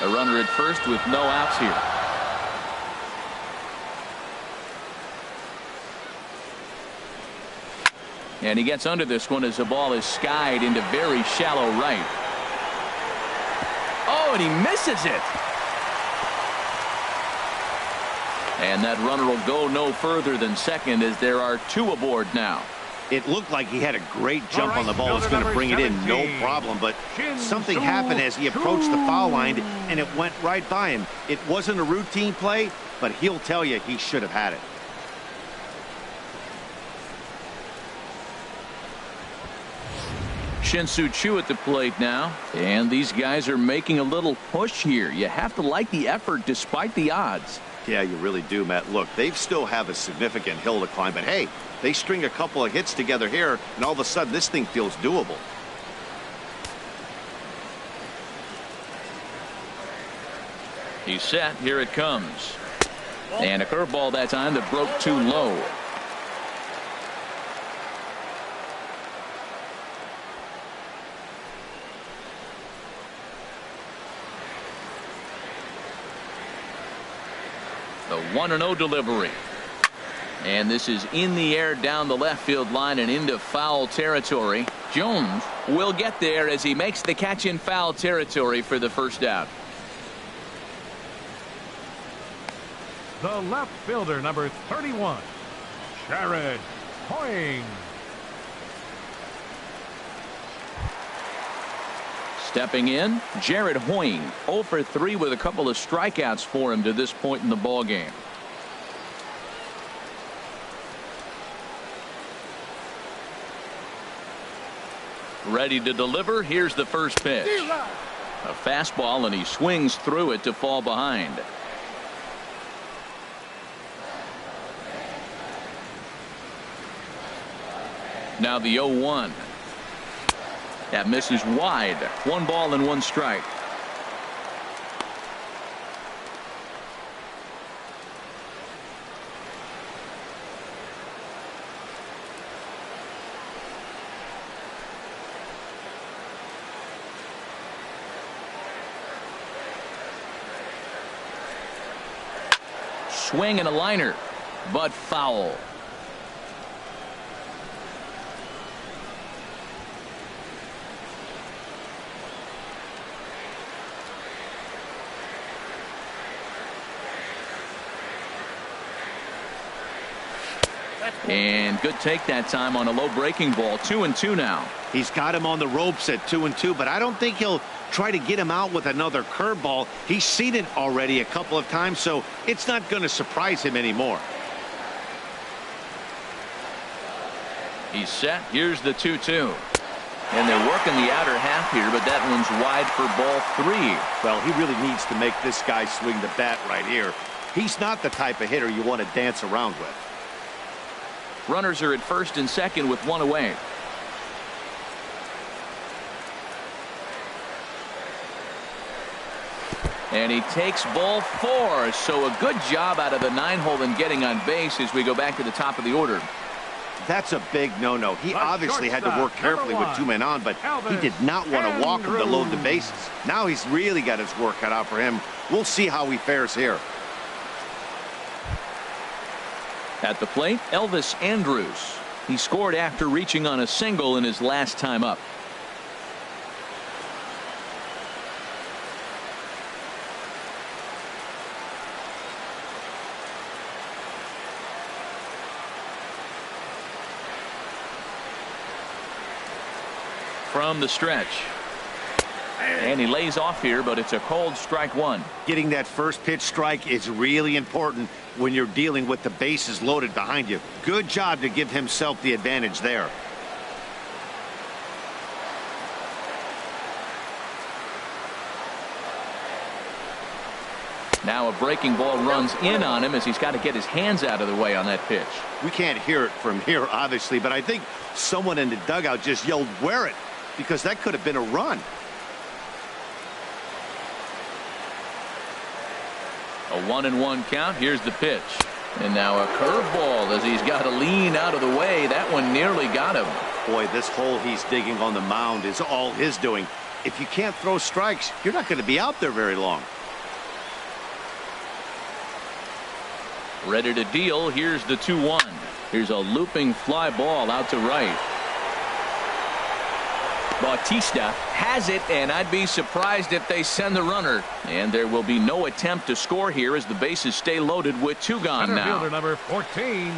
A runner at first with no outs here. And he gets under this one as the ball is skied into very shallow right. Oh, and he misses it. And that runner will go no further than second as there are two aboard now. It looked like he had a great jump on the ball. It's going to bring it in, no problem. But something happened as he approached the foul line, and it went right by him. It wasn't a routine play, but he'll tell you he should have had it. Shin-Soo Choo at the plate now. And these guys are making a little push here. You have to like the effort despite the odds. Yeah, you really do, Matt. Look, they still have a significant hill to climb, but hey, they string a couple of hits together here, and all of a sudden this thing feels doable. He's set. Here it comes. And a curveball that time that broke too low. The 1-0 delivery. And this is in the air down the left field line and into foul territory. Jones will get there as he makes the catch in foul territory for the first out. The left fielder, number 31, Jared Hoying. Stepping in, Jared Hoying, 0 for 3 with a couple of strikeouts for him to this point in the ball game. Ready to deliver. Here's the first pitch. A fastball, and he swings through it to fall behind. Now the 0-1. That misses wide. 1 ball and 1 strike. Swing and a liner, but foul. And good take that time on a low breaking ball. 2-2 now. He's got him on the ropes at 2-2, but I don't think he'll try to get him out with another curveball. He's seen it already a couple of times, so it's not going to surprise him anymore. He's set. Here's the 2-2. And they're working the outer half here, but that one's wide for ball 3. Well, he really needs to make this guy swing the bat right here. He's not the type of hitter you want to dance around with. Runners are at first and second with one away. And he takes ball 4. So a good job out of the 9-hole in getting on base as we go back to the top of the order. That's a big no-no. He obviously had to work carefully with 2 men on, but he did not want to walk him to load the bases. Now he's really got his work cut out for him. We'll see how he fares here. At the plate, Elvis Andrus. He scored after reaching on a single in his last time up. From the stretch. And he lays off here, but it's a cold strike 1. Getting that first pitch strike is really important when you're dealing with the bases loaded behind you. Good job to give himself the advantage there. Now a breaking ball runs in on him as he's got to get his hands out of the way on that pitch. We can't hear it from here, obviously, but I think someone in the dugout just yelled, "Wear it," because that could have been a run. A 1-1 count. Here's the pitch. And now a curveball as he's got to lean out of the way. That one nearly got him. Boy, this hole he's digging on the mound is all his doing. If you can't throw strikes, you're not going to be out there very long. Ready to deal. Here's the 2-1. Here's a looping fly ball out to right. Bautista has it, and I'd be surprised if they send the runner. And there will be no attempt to score here as the bases stay loaded with 2 gone Center now. fielder number 14,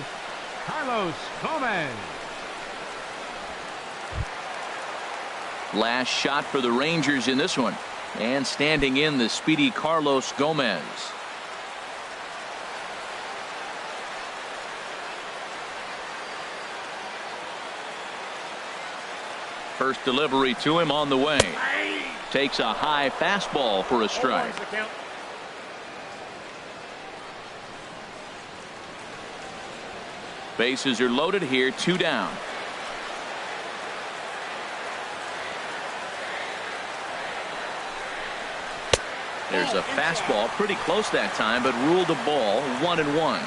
Carlos Gomez. Last shot for the Rangers in this one. And standing in, the speedy Carlos Gomez. First delivery to him on the way. Takes a high fastball for a strike. Bases are loaded here, 2 down. There's a fastball pretty close that time, but ruled a ball. 1-1.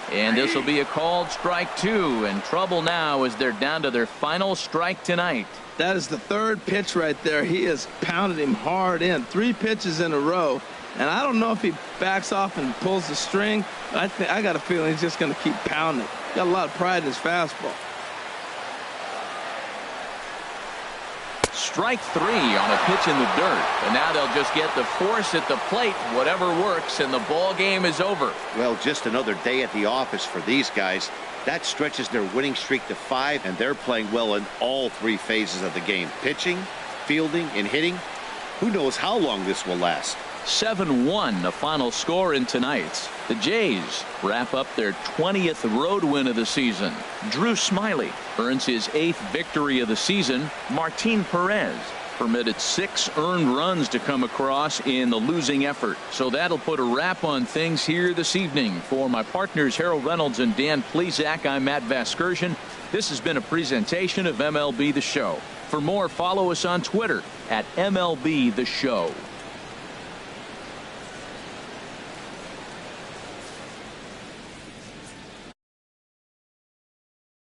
And this will be a called strike 2, and trouble now as they're down to their final strike tonight. That is the 3rd pitch right there. He has pounded him hard in. 3 pitches in a row. And I don't know if he backs off and pulls the string. I got a feeling he's just going to keep pounding. Got a lot of pride in his fastball. Strike 3 on a pitch in the dirt. And now they'll just get the force at the plate. Whatever works, and the ball game is over. Well, just another day at the office for these guys. That stretches their winning streak to 5, and they're playing well in all 3 phases of the game. Pitching, fielding, and hitting. Who knows how long this will last. 7-1 the final score in tonight's. The Jays wrap up their 20th road win of the season. Drew Smyly earns his 8th victory of the season. Martin Perez permitted 6 earned runs to come across in the losing effort. So that'll put a wrap on things here this evening. For my partners Harold Reynolds and Dan Plesac, I'm Matt Vasgersian. This has been a presentation of MLB The Show. For more, follow us on Twitter at MLB The Show.